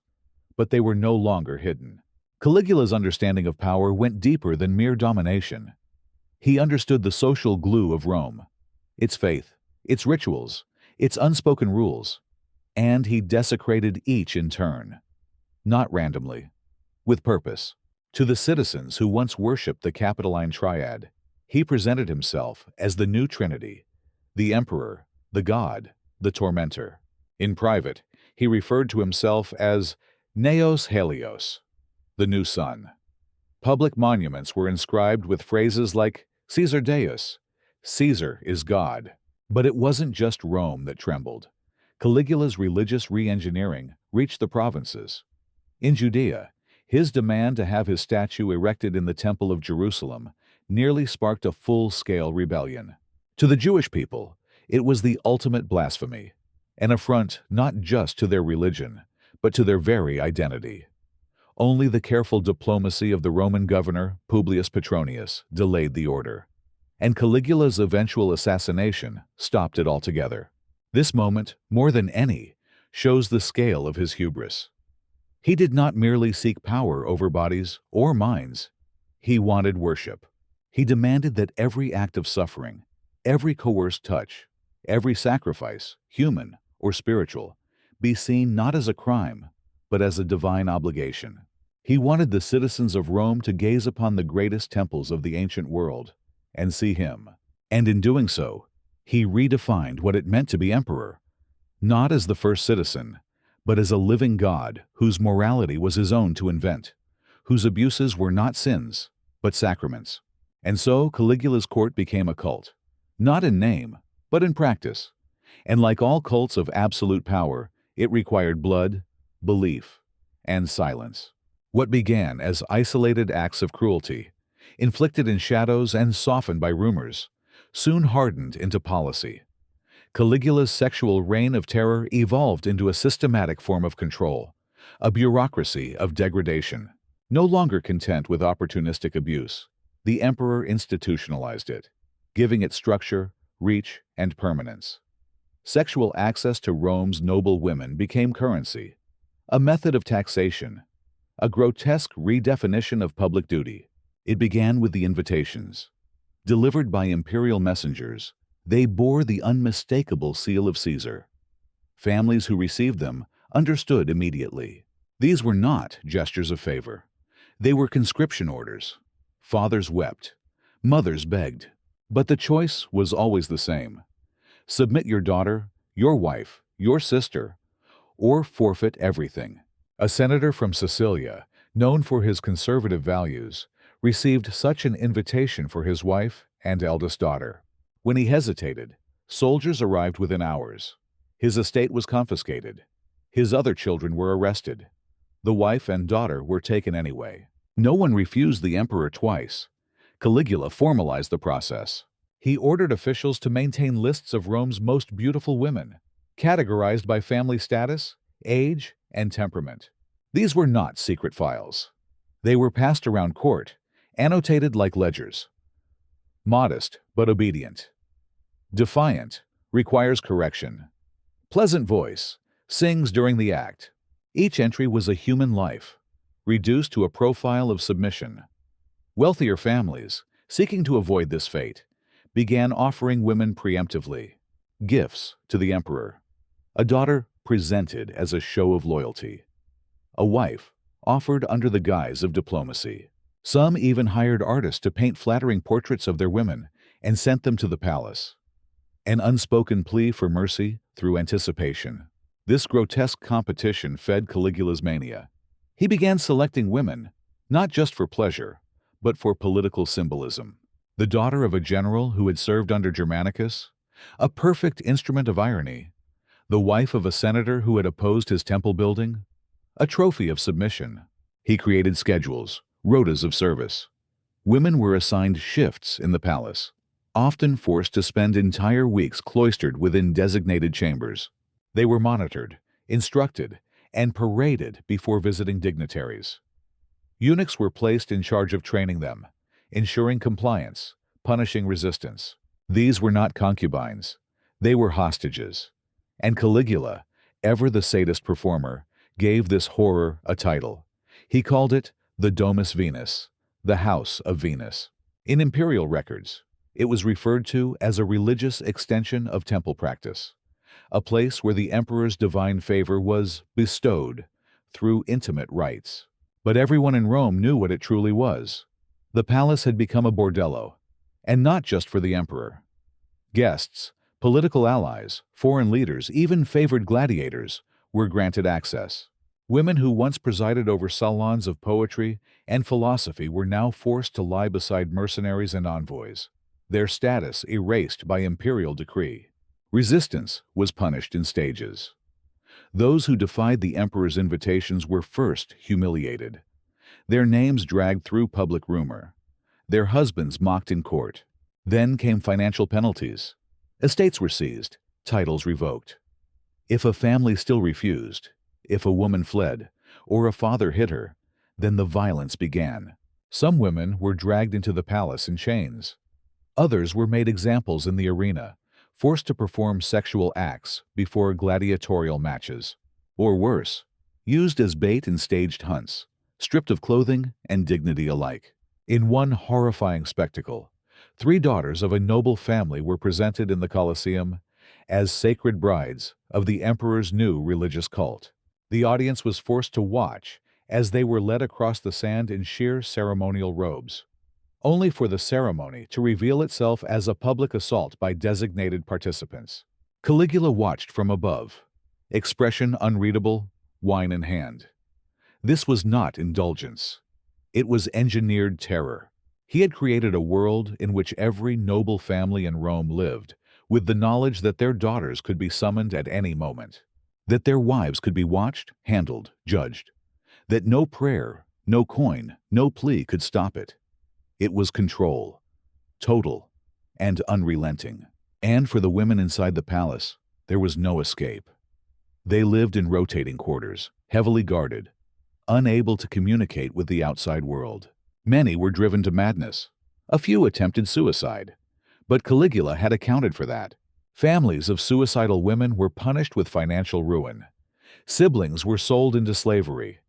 but they were no longer hidden. Caligula's understanding of power went deeper than mere domination. He understood the social glue of Rome, its faith, its rituals, its unspoken rules, and he desecrated each in turn, not randomly, with purpose. To the citizens who once worshipped the Capitoline Triad, he presented himself as the new Trinity, the Emperor, the God, the Tormentor. In private, he referred to himself as Neos Helios, the new sun. Public monuments were inscribed with phrases like Caesar Deus, Caesar is God. But it wasn't just Rome that trembled. Caligula's religious re-engineering reached the provinces. In Judea, his demand to have his statue erected in the Temple of Jerusalem nearly sparked a full-scale rebellion. To the Jewish people, it was the ultimate blasphemy, an affront not just to their religion, but to their very identity. Only the careful diplomacy of the Roman governor, Publius Petronius, delayed the order, and Caligula's eventual assassination stopped it altogether. This moment, more than any, shows the scale of his hubris. He did not merely seek power over bodies or minds. He wanted worship. He demanded that every act of suffering, every coerced touch, every sacrifice, human or spiritual, be seen not as a crime, but as a divine obligation. He wanted the citizens of Rome to gaze upon the greatest temples of the ancient world and see him. And in doing so, he redefined what it meant to be emperor, not as the first citizen, but as a living God whose morality was his own to invent, whose abuses were not sins, but sacraments. And so Caligula's court became a cult, not in name, but in practice. And like all cults of absolute power, it required blood, belief, and silence. What began as isolated acts of cruelty, inflicted in shadows and softened by rumors, soon hardened into policy. Caligula's sexual reign of terror evolved into a systematic form of control, a bureaucracy of degradation. No longer content with opportunistic abuse, the emperor institutionalized it, giving it structure, reach, and permanence. Sexual access to Rome's noble women became currency, a method of taxation, a grotesque redefinition of public duty. It began with the invitations. Delivered by imperial messengers, they bore the unmistakable seal of Caesar. Families who received them understood immediately. These were not gestures of favor. They were conscription orders. Fathers wept. Mothers begged. But the choice was always the same. Submit your daughter, your wife, your sister, or forfeit everything. A senator from Sicilia, known for his conservative values, received such an invitation for his wife and eldest daughter. When he hesitated, soldiers arrived within hours. His estate was confiscated. His other children were arrested. The wife and daughter were taken anyway. No one refused the emperor twice. Caligula formalized the process. He ordered officials to maintain lists of Rome's most beautiful women, categorized by family status, age, and temperament. These were not secret files. They were passed around court, annotated like ledgers. Modest but obedient. Defiant, requires correction. Pleasant voice, sings during the act. Each entry was a human life, reduced to a profile of submission. Wealthier families, seeking to avoid this fate, began offering women preemptively gifts to the emperor. A daughter presented as a show of loyalty. A wife offered under the guise of diplomacy. Some even hired artists to paint flattering portraits of their women and sent them to the palace. An unspoken plea for mercy through anticipation. This grotesque competition fed Caligula's mania. He began selecting women, not just for pleasure, but for political symbolism. The daughter of a general who had served under Germanicus, a perfect instrument of irony. The wife of a senator who had opposed his temple building, a trophy of submission. He created schedules, rotas of service. Women were assigned shifts in the palace, often forced to spend entire weeks cloistered within designated chambers. They were monitored, instructed, and paraded before visiting dignitaries. Eunuchs were placed in charge of training them, ensuring compliance, punishing resistance. These were not concubines. They were hostages. And Caligula, ever the sadist performer, gave this horror a title. He called it the Domus Venus, the House of Venus. In imperial records, it was referred to as a religious extension of temple practice, a place where the emperor's divine favor was bestowed through intimate rites. But everyone in Rome knew what it truly was. The palace had become a bordello, and not just for the emperor. Guests, political allies, foreign leaders, even favored gladiators were granted access. Women who once presided over salons of poetry and philosophy were now forced to lie beside mercenaries and envoys, their status erased by imperial decree. Resistance was punished in stages. Those who defied the emperor's invitations were first humiliated, their names dragged through public rumor, their husbands mocked in court. Then came financial penalties. Estates were seized, titles revoked. If a family still refused, if a woman fled, or a father hit her, then the violence began. Some women were dragged into the palace in chains. Others were made examples in the arena, forced to perform sexual acts before gladiatorial matches. Or worse, used as bait in staged hunts, stripped of clothing and dignity alike. In one horrifying spectacle, 3 daughters of a noble family were presented in the Colosseum as sacred brides of the emperor's new religious cult. The audience was forced to watch as they were led across the sand in sheer ceremonial robes, only for the ceremony to reveal itself as a public assault by designated participants. Caligula watched from above, expression unreadable, wine in hand. This was not indulgence. It was engineered terror. He had created a world in which every noble family in Rome lived, with the knowledge that their daughters could be summoned at any moment, that their wives could be watched, handled, judged, that no prayer, No coin, no plea could stop it. It was control, total, and unrelenting. And for the women inside the palace, there was no escape. They lived in rotating quarters, heavily guarded, unable to communicate with the outside world. Many were driven to madness. A few attempted suicide. But Caligula had accounted for that. Families of suicidal women were punished with financial ruin. Siblings were sold into slavery.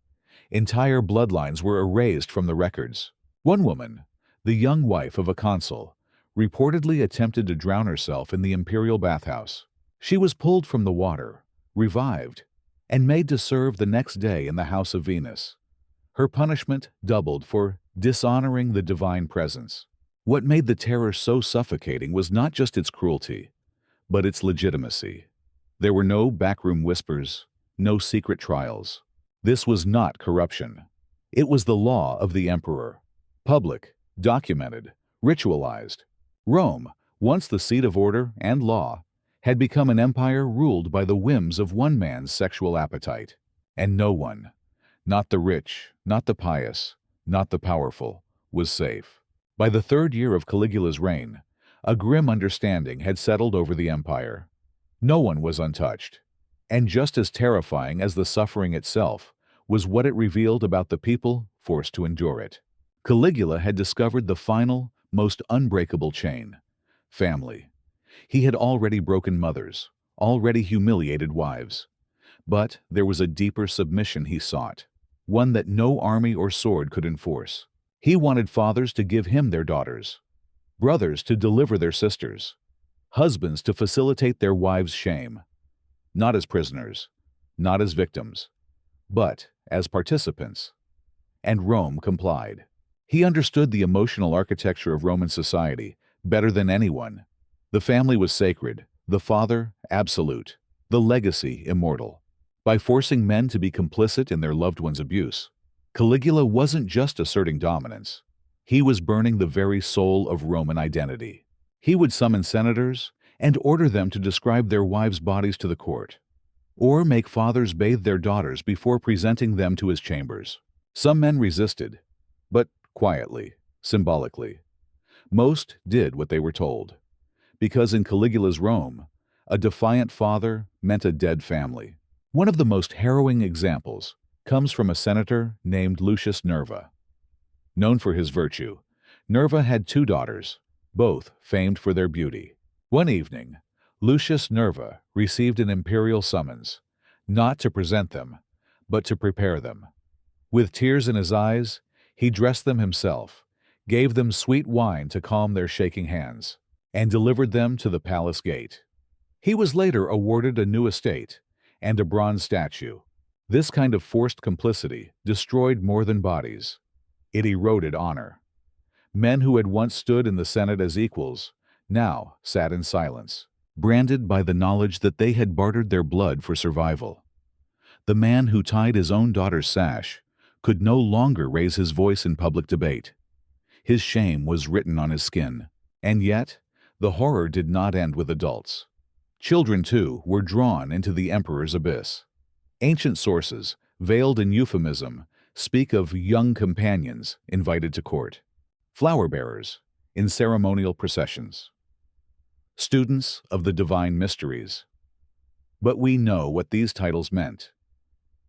Entire bloodlines were erased from the records. One woman, the young wife of a consul, reportedly attempted to drown herself in the imperial bathhouse. She was pulled from the water, revived, and made to serve the next day in the house of Venus. Her punishment doubled for dishonoring the divine presence. What made the terror so suffocating was not just its cruelty, but its legitimacy. There were no backroom whispers, no secret trials. This was not corruption. It was the law of the emperor. Public, documented, ritualized. Rome, once the seat of order and law, had become an empire ruled by the whims of one man's sexual appetite. And no one, not the rich, not the pious, not the powerful, was safe. By the third year of Caligula's reign, a grim understanding had settled over the empire. No one was untouched. And just as terrifying as the suffering itself was what it revealed about the people forced to endure it. Caligula had discovered the final, most unbreakable chain: family. He had already broken mothers, already humiliated wives. But there was a deeper submission he sought, one that no army or sword could enforce. He wanted fathers to give him their daughters, brothers to deliver their sisters, husbands to facilitate their wives' shame, not as prisoners, not as victims, but as participants. And Rome complied. He understood the emotional architecture of Roman society better than anyone. The family was sacred, the father absolute, the legacy immortal. By forcing men to be complicit in their loved one's abuse, Caligula wasn't just asserting dominance. He was burning the very soul of Roman identity. He would summon senators and order them to describe their wives' bodies to the court, or make fathers bathe their daughters before presenting them to his chambers. Some men resisted, but quietly, symbolically. Most did what they were told, because in Caligula's Rome, a defiant father meant a dead family. One of the most harrowing examples comes from a senator named Lucius Nerva. Known for his virtue, Nerva had two daughters, both famed for their beauty. One evening, Lucius Nerva received an imperial summons, not to present them, but to prepare them. With tears in his eyes, he dressed them himself, gave them sweet wine to calm their shaking hands, and delivered them to the palace gate. He was later awarded a new estate and a bronze statue. This kind of forced complicity destroyed more than bodies. It eroded honor. Men who had once stood in the Senate as equals now sat in silence, branded by the knowledge that they had bartered their blood for survival. The man who tied his own daughter's sash could no longer raise his voice in public debate. His shame was written on his skin. And yet, the horror did not end with adults. Children, too, were drawn into the emperor's abyss. Ancient sources, veiled in euphemism, speak of young companions invited to court, flower bearers in ceremonial processions, students of the divine mysteries. But we know what these titles meant.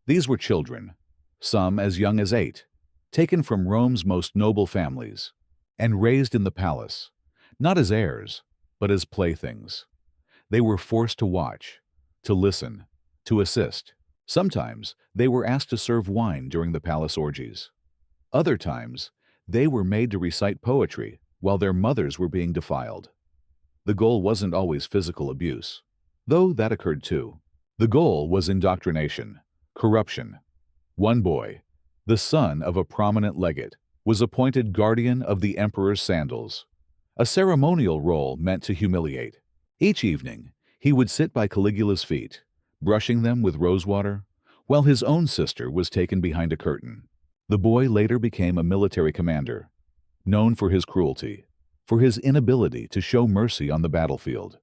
These were children, some as young as 8, taken from Rome's most noble families, and raised in the palace, not as heirs, but as playthings. They were forced to watch, to listen, to assist. Sometimes they were asked to serve wine during the palace orgies. Other times, they were made to recite poetry while their mothers were being defiled. The goal wasn't always physical abuse, though that occurred too. The goal was indoctrination, corruption. One boy, the son of a prominent legate, was appointed guardian of the emperor's sandals, a ceremonial role meant to humiliate. Each evening, he would sit by Caligula's feet, brushing them with rosewater, while his own sister was taken behind a curtain. The boy later became a military commander, known for his cruelty, for his inability to show mercy on the battlefield.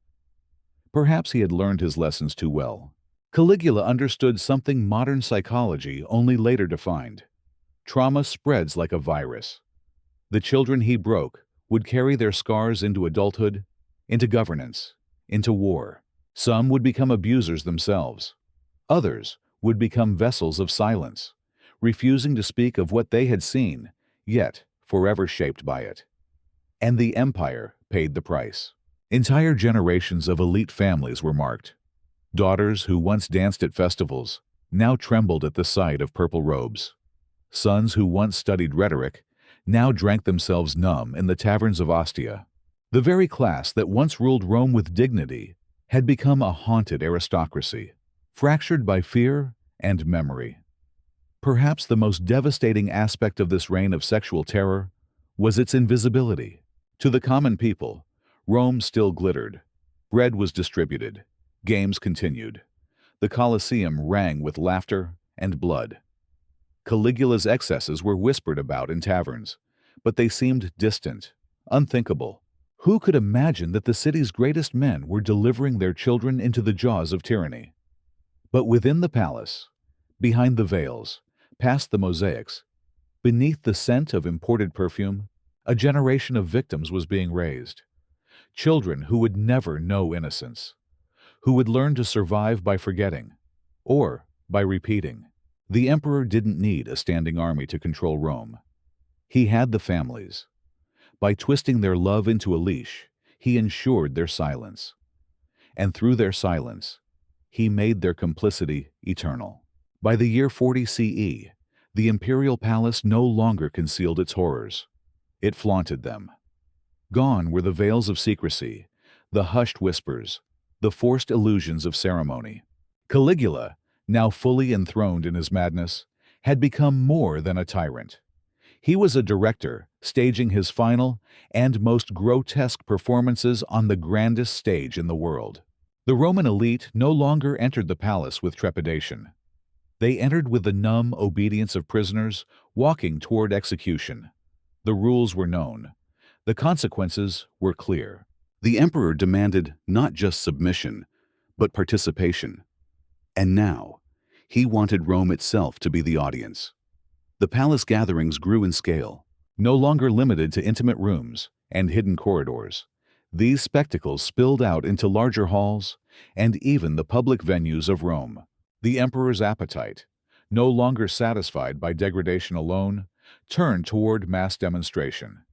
Perhaps he had learned his lessons too well. Caligula understood something modern psychology only later defined: Trauma spreads like a virus. The children he broke would carry their scars into adulthood, into governance, into war. Some would become abusers themselves. Others would become vessels of silence, refusing to speak of what they had seen, yet forever shaped by it. And the empire paid the price. Entire generations of elite families were marked. Daughters who once danced at festivals now trembled at the sight of purple robes. Sons who once studied rhetoric now drank themselves numb in the taverns of Ostia. The very class that once ruled Rome with dignity had become a haunted aristocracy, fractured by fear and memory. Perhaps the most devastating aspect of this reign of sexual terror was its invisibility. To the common people, Rome still glittered. Bread was distributed. Games continued. The Colosseum rang with laughter and blood. Caligula's excesses were whispered about in taverns, but they seemed distant, unthinkable. Who could imagine that the city's greatest men were delivering their children into the jaws of tyranny? But within the palace, behind the veils, past the mosaics, beneath the scent of imported perfume, a generation of victims was being raised. Children who would never know innocence, who would learn to survive by forgetting, or by repeating. The emperor didn't need a standing army to control Rome. He had the families. By twisting their love into a leash, he ensured their silence. And through their silence, he made their complicity eternal. By the year 40 CE, the imperial palace no longer concealed its horrors. It flaunted them. Gone were the veils of secrecy, the hushed whispers, the forced illusions of ceremony. Caligula, now fully enthroned in his madness, had become more than a tyrant. He was a director, staging his final and most grotesque performances on the grandest stage in the world. The Roman elite no longer entered the palace with trepidation. They entered with the numb obedience of prisoners walking toward execution. The rules were known. The consequences were clear. The emperor demanded not just submission, but participation. And now, he wanted Rome itself to be the audience. The palace gatherings grew in scale, no longer limited to intimate rooms and hidden corridors. These spectacles spilled out into larger halls and even the public venues of Rome. The emperor's appetite, no longer satisfied by degradation alone, turned toward mass demonstration.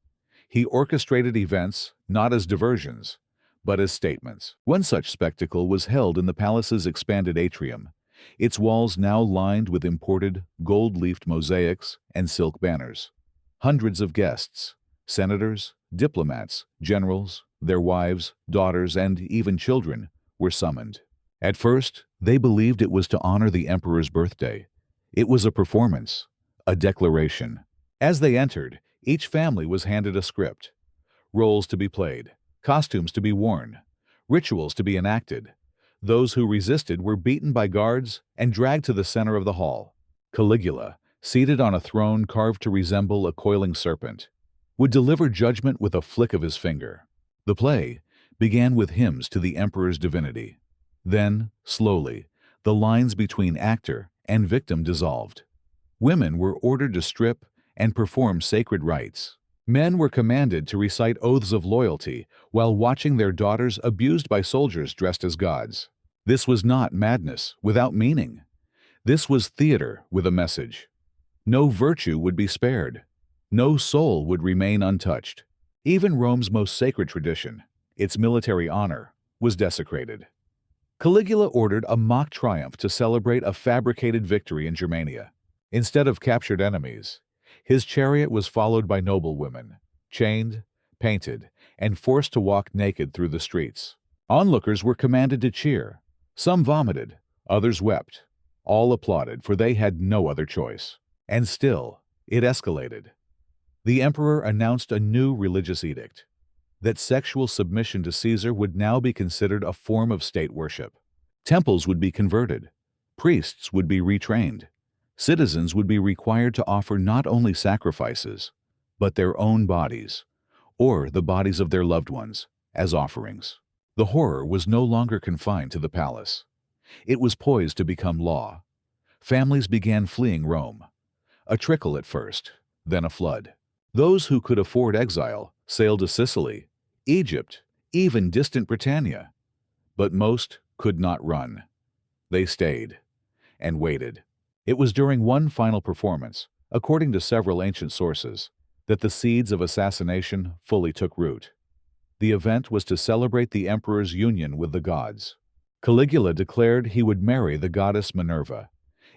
He orchestrated events not as diversions, but as statements. One such spectacle was held in the palace's expanded atrium, its walls now lined with imported, gold-leafed mosaics and silk banners. Hundreds of guests, senators, diplomats, generals, their wives, daughters, and even children, were summoned. At first, they believed it was to honor the emperor's birthday. It was a performance, a declaration. As they entered, each family was handed a script, roles to be played, costumes to be worn, rituals to be enacted. Those who resisted were beaten by guards and dragged to the center of the hall. Caligula, seated on a throne carved to resemble a coiling serpent, would deliver judgment with a flick of his finger. The play began with hymns to the emperor's divinity. Then, slowly, the lines between actor and victim dissolved. Women were ordered to strip and perform sacred rites. Men were commanded to recite oaths of loyalty while watching their daughters abused by soldiers dressed as gods. This was not madness without meaning. This was theater with a message. No virtue would be spared. No soul would remain untouched. Even Rome's most sacred tradition, its military honor, was desecrated. Caligula ordered a mock triumph to celebrate a fabricated victory in Germania. Instead of captured enemies, his chariot was followed by noblewomen, chained, painted, and forced to walk naked through the streets. Onlookers were commanded to cheer. Some vomited, others wept. All applauded, for they had no other choice. And still, it escalated. The emperor announced a new religious edict, that sexual submission to Caesar would now be considered a form of state worship. Temples would be converted. Priests would be retrained. Citizens would be required to offer not only sacrifices, but their own bodies, or the bodies of their loved ones, as offerings. The horror was no longer confined to the palace. It was poised to become law. Families began fleeing Rome. A trickle at first, then a flood. Those who could afford exile sailed to Sicily, Egypt, even distant Britannia. But most could not run. They stayed and waited. It was during one final performance, according to several ancient sources, that the seeds of assassination fully took root. The event was to celebrate the emperor's union with the gods. Caligula declared he would marry the goddess Minerva,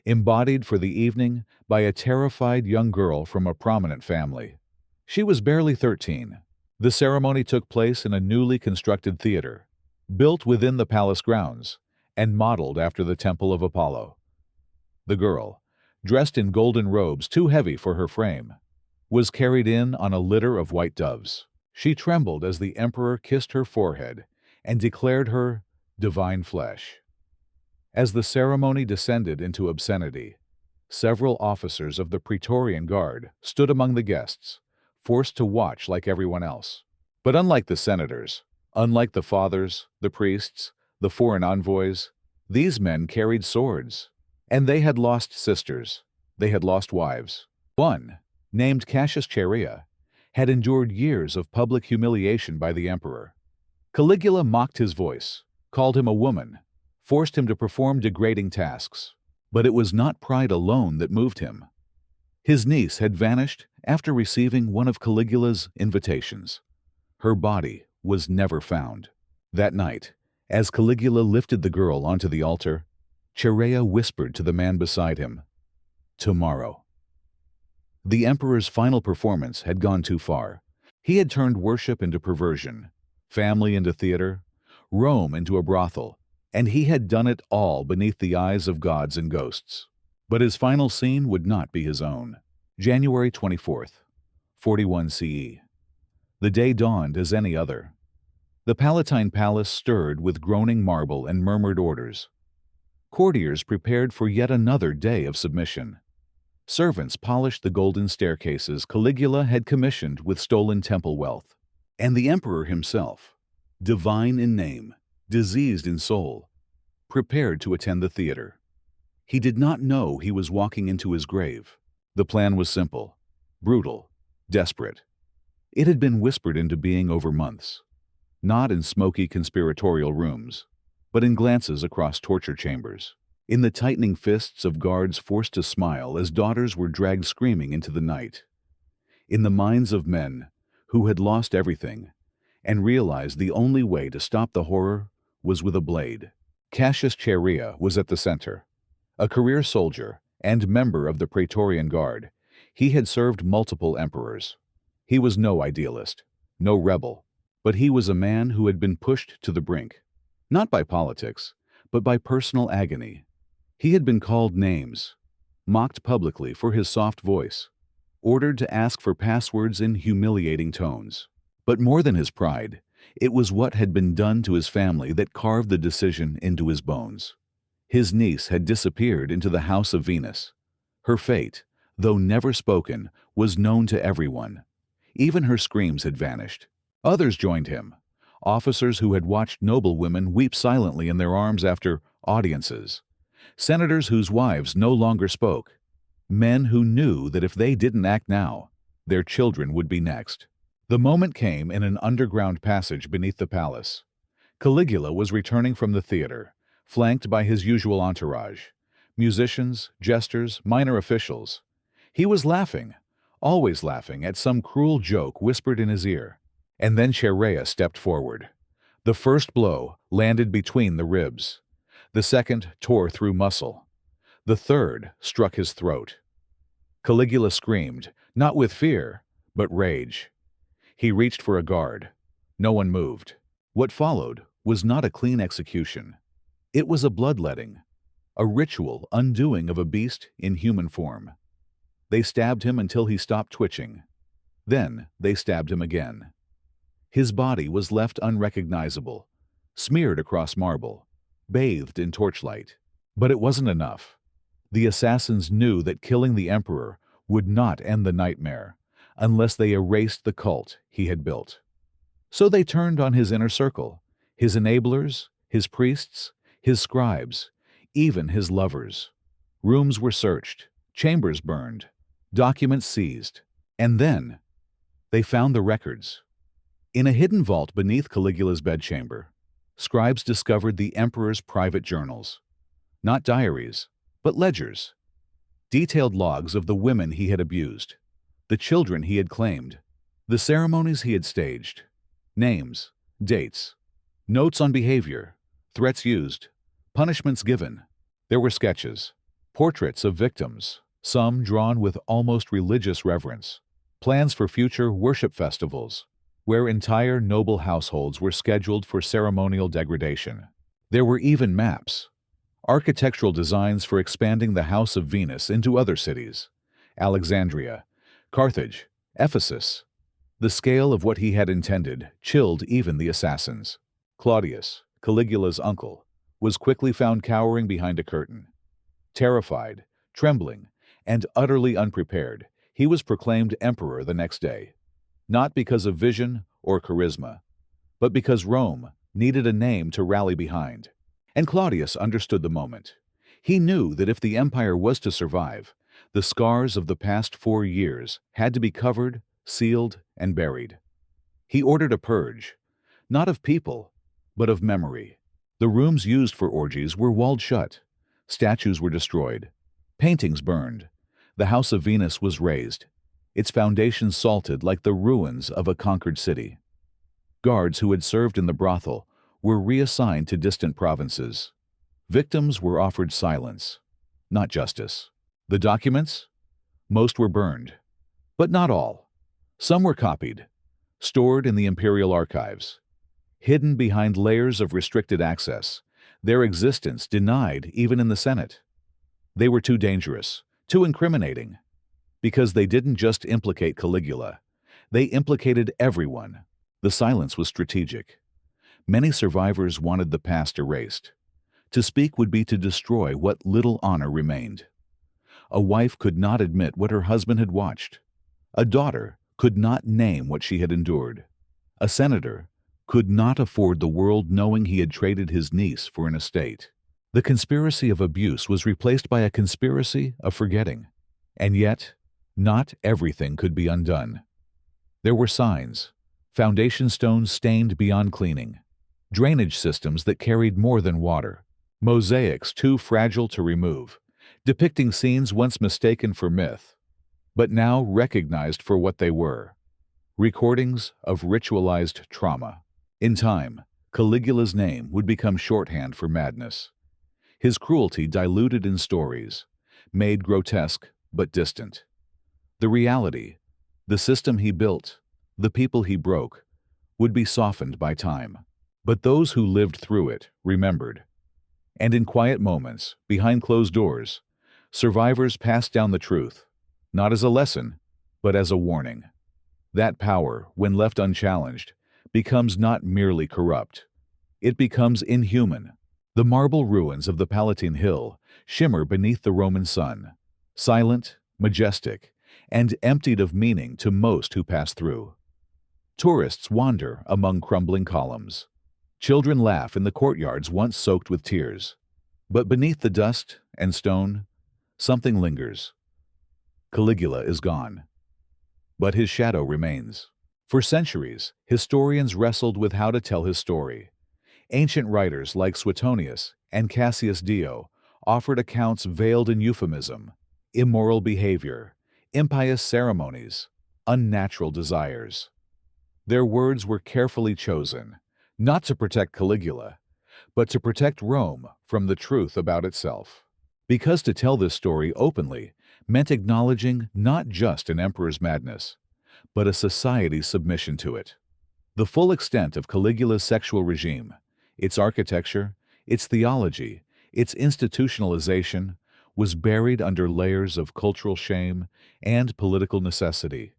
embodied for the evening by a terrified young girl from a prominent family. She was barely 13. The ceremony took place in a newly constructed theater, built within the palace grounds, and modeled after the Temple of Apollo. The girl, dressed in golden robes too heavy for her frame, was carried in on a litter of white doves. She trembled as the emperor kissed her forehead and declared her divine flesh. As the ceremony descended into obscenity, several officers of the Praetorian Guard stood among the guests, forced to watch like everyone else. But unlike the senators, unlike the fathers, the priests, the foreign envoys, these men carried swords. And they had lost sisters. They had lost wives. One, named Cassius Chaerea, had endured years of public humiliation by the emperor. Caligula mocked his voice, called him a woman, forced him to perform degrading tasks. But it was not pride alone that moved him. His niece had vanished after receiving one of Caligula's invitations. Her body was never found. That night, as Caligula lifted the girl onto the altar, Chaerea whispered to the man beside him, "Tomorrow." The emperor's final performance had gone too far. He had turned worship into perversion, family into theater, Rome into a brothel, and he had done it all beneath the eyes of gods and ghosts. But his final scene would not be his own. January 24th, 41 CE. The day dawned as any other. The Palatine Palace stirred with groaning marble and murmured orders. Courtiers prepared for yet another day of submission. Servants polished the golden staircases Caligula had commissioned with stolen temple wealth. And the emperor himself, divine in name, diseased in soul, prepared to attend the theater. He did not know he was walking into his grave. The plan was simple, brutal, desperate. It had been whispered into being over months, not in smoky conspiratorial rooms, but in glances across torture chambers, in the tightening fists of guards forced to smile as daughters were dragged screaming into the night, in the minds of men who had lost everything and realized the only way to stop the horror was with a blade. Cassius Chaerea was at the center. A career soldier and member of the Praetorian Guard, he had served multiple emperors. He was no idealist, no rebel, but he was a man who had been pushed to the brink. Not by politics, but by personal agony. He had been called names, mocked publicly for his soft voice, ordered to ask for passwords in humiliating tones. But more than his pride, it was what had been done to his family that carved the decision into his bones. His niece had disappeared into the house of Venus. Her fate, though never spoken, was known to everyone. Even her screams had vanished. Others joined him. Officers who had watched noble women weep silently in their arms after audiences, senators whose wives no longer spoke, men who knew that if they didn't act now, their children would be next. The moment came in an underground passage beneath the palace. Caligula was returning from the theater, flanked by his usual entourage, musicians, jesters, minor officials. He was laughing, always laughing, at some cruel joke whispered in his ear. And then Chaerea stepped forward. The first blow landed between the ribs. The second tore through muscle. The third struck his throat. Caligula screamed, not with fear, but rage. He reached for a guard. No one moved. What followed was not a clean execution. It was a bloodletting, a ritual undoing of a beast in human form. They stabbed him until he stopped twitching. Then they stabbed him again. His body was left unrecognizable, smeared across marble, bathed in torchlight. But it wasn't enough. The assassins knew that killing the emperor would not end the nightmare unless they erased the cult he had built. So they turned on his inner circle, his enablers, his priests, his scribes, even his lovers. Rooms were searched, chambers burned, documents seized. And then, they found the records. In a hidden vault beneath Caligula's bedchamber, scribes discovered the emperor's private journals. Not diaries, but ledgers. Detailed logs of the women he had abused, the children he had claimed, the ceremonies he had staged, names, dates, notes on behavior, threats used, punishments given. There were sketches, portraits of victims, some drawn with almost religious reverence, plans for future worship festivals, where entire noble households were scheduled for ceremonial degradation. There were even maps, architectural designs for expanding the House of Venus into other cities, Alexandria, Carthage, Ephesus. The scale of what he had intended chilled even the assassins. Claudius, Caligula's uncle, was quickly found cowering behind a curtain. Terrified, trembling, and utterly unprepared, he was proclaimed emperor the next day, not because of vision or charisma, but because Rome needed a name to rally behind. And Claudius understood the moment. He knew that if the empire was to survive, the scars of the past 4 years had to be covered, sealed, and buried. He ordered a purge, not of people, but of memory. The rooms used for orgies were walled shut. Statues were destroyed. Paintings burned. The House of Venus was razed, its foundations salted like the ruins of a conquered city. Guards who had served in the brothel were reassigned to distant provinces. Victims were offered silence, not justice. The documents? Most were burned, but not all. Some were copied, stored in the imperial archives, hidden behind layers of restricted access, their existence denied even in the Senate. They were too dangerous, too incriminating, because they didn't just implicate Caligula. They implicated everyone. The silence was strategic. Many survivors wanted the past erased. To speak would be to destroy what little honor remained. A wife could not admit what her husband had watched. A daughter could not name what she had endured. A senator could not afford the world knowing he had traded his niece for an estate. The conspiracy of abuse was replaced by a conspiracy of forgetting. And yet, not everything could be undone. There were signs, foundation stones stained beyond cleaning, drainage systems that carried more than water, mosaics too fragile to remove, depicting scenes once mistaken for myth, but now recognized for what they were, recordings of ritualized trauma. In time, Caligula's name would become shorthand for madness. His cruelty diluted in stories, made grotesque but distant. The reality, the system he built, the people he broke, would be softened by time. But those who lived through it remembered. And in quiet moments, behind closed doors, survivors passed down the truth, not as a lesson, but as a warning. That power, when left unchallenged, becomes not merely corrupt. It becomes inhuman. The marble ruins of the Palatine Hill shimmer beneath the Roman sun, silent, majestic, and emptied of meaning to most who pass through. Tourists wander among crumbling columns. Children laugh in the courtyards once soaked with tears. But beneath the dust and stone, something lingers. Caligula is gone. But his shadow remains. For centuries, historians wrestled with how to tell his story. Ancient writers like Suetonius and Cassius Dio offered accounts veiled in euphemism, immoral behavior, impious ceremonies, unnatural desires. Their words were carefully chosen, not to protect Caligula, but to protect Rome from the truth about itself. Because to tell this story openly meant acknowledging not just an emperor's madness, but a society's submission to it. The full extent of Caligula's sexual regime, its architecture, its theology, its institutionalization, was buried under layers of cultural shame and political necessity.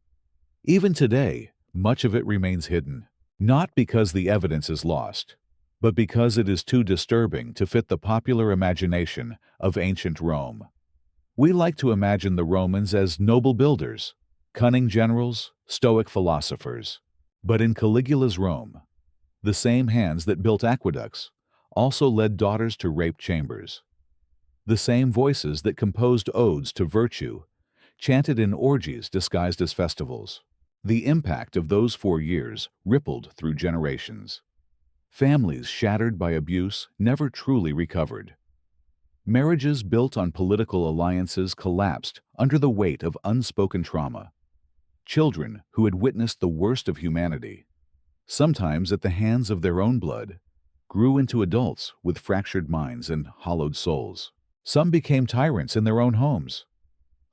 Even today, much of it remains hidden, not because the evidence is lost, but because it is too disturbing to fit the popular imagination of ancient Rome. We like to imagine the Romans as noble builders, cunning generals, stoic philosophers. But in Caligula's Rome, the same hands that built aqueducts also led daughters to rape chambers. The same voices that composed odes to virtue chanted in orgies disguised as festivals. The impact of those 4 years rippled through generations. Families shattered by abuse never truly recovered. Marriages built on political alliances collapsed under the weight of unspoken trauma. Children who had witnessed the worst of humanity, sometimes at the hands of their own blood, grew into adults with fractured minds and hollowed souls. Some became tyrants in their own homes.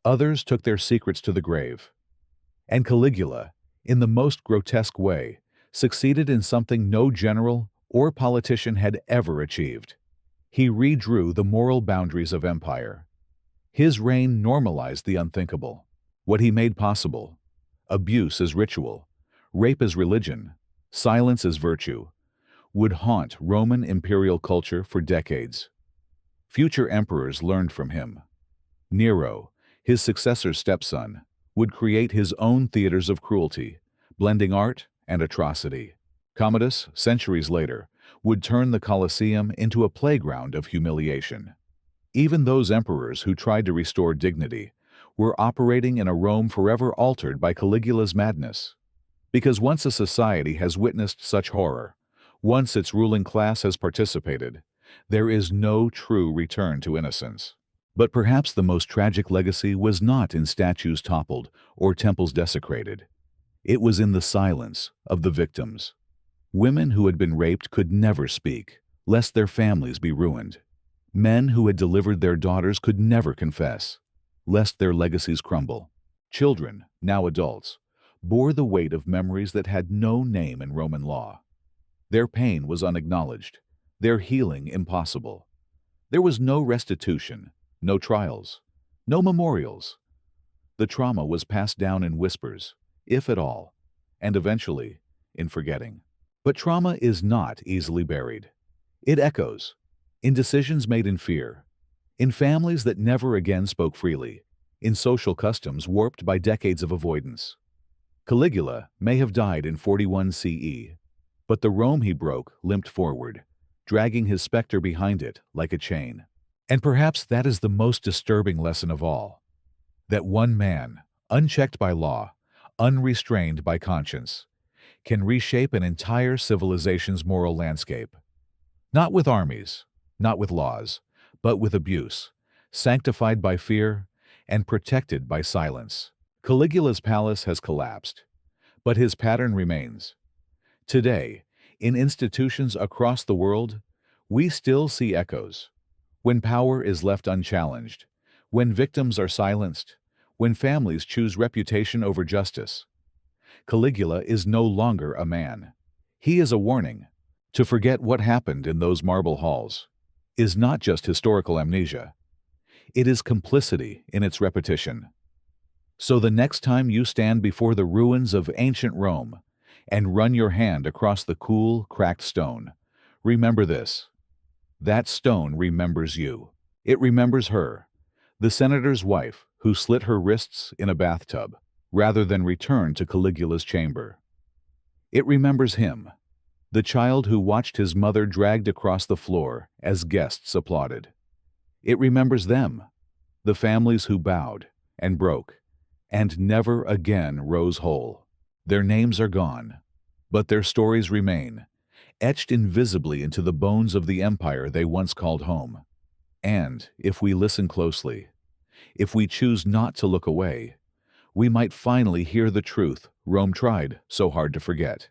Others took their secrets to the grave. And Caligula, in the most grotesque way, succeeded in something no general or politician had ever achieved. He redrew the moral boundaries of empire. His reign normalized the unthinkable. What he made possible: abuse as ritual, rape as religion, silence as virtue, would haunt Roman imperial culture for decades. Future emperors learned from him. Nero, his successor's stepson, would create his own theaters of cruelty, blending art and atrocity. Commodus, centuries later, would turn the Colosseum into a playground of humiliation. Even those emperors who tried to restore dignity were operating in a Rome forever altered by Caligula's madness. Because once a society has witnessed such horror, once its ruling class has participated, there is no true return to innocence. But perhaps the most tragic legacy was not in statues toppled or temples desecrated. It was in the silence of the victims. Women who had been raped could never speak, lest their families be ruined. Men who had delivered their daughters could never confess, lest their legacies crumble. Children, now adults, bore the weight of memories that had no name in Roman law. Their pain was unacknowledged, their healing impossible. There was no restitution, no trials, no memorials. The trauma was passed down in whispers, if at all, and eventually in forgetting. But trauma is not easily buried. It echoes, in decisions made in fear, in families that never again spoke freely, in social customs warped by decades of avoidance. Caligula may have died in 41 CE, but the Rome he broke limped forward, dragging his specter behind it like a chain. And perhaps that is the most disturbing lesson of all, that one man, unchecked by law, unrestrained by conscience, can reshape an entire civilization's moral landscape. Not with armies, not with laws, but with abuse, sanctified by fear and protected by silence. Caligula's palace has collapsed, but his pattern remains. Today, in institutions across the world, we still see echoes. When power is left unchallenged, when victims are silenced, when families choose reputation over justice, Caligula is no longer a man. He is a warning. To forget what happened in those marble halls is not just historical amnesia. It is complicity in its repetition. So the next time you stand before the ruins of ancient Rome and run your hand across the cool, cracked stone, remember this. That stone remembers you. It remembers her, the senator's wife who slit her wrists in a bathtub, rather than return to Caligula's chamber. It remembers him, the child who watched his mother dragged across the floor as guests applauded. It remembers them, the families who bowed and broke, and never again rose whole. Their names are gone, but their stories remain, etched invisibly into the bones of the empire they once called home. And, if we listen closely, if we choose not to look away, we might finally hear the truth Rome tried so hard to forget.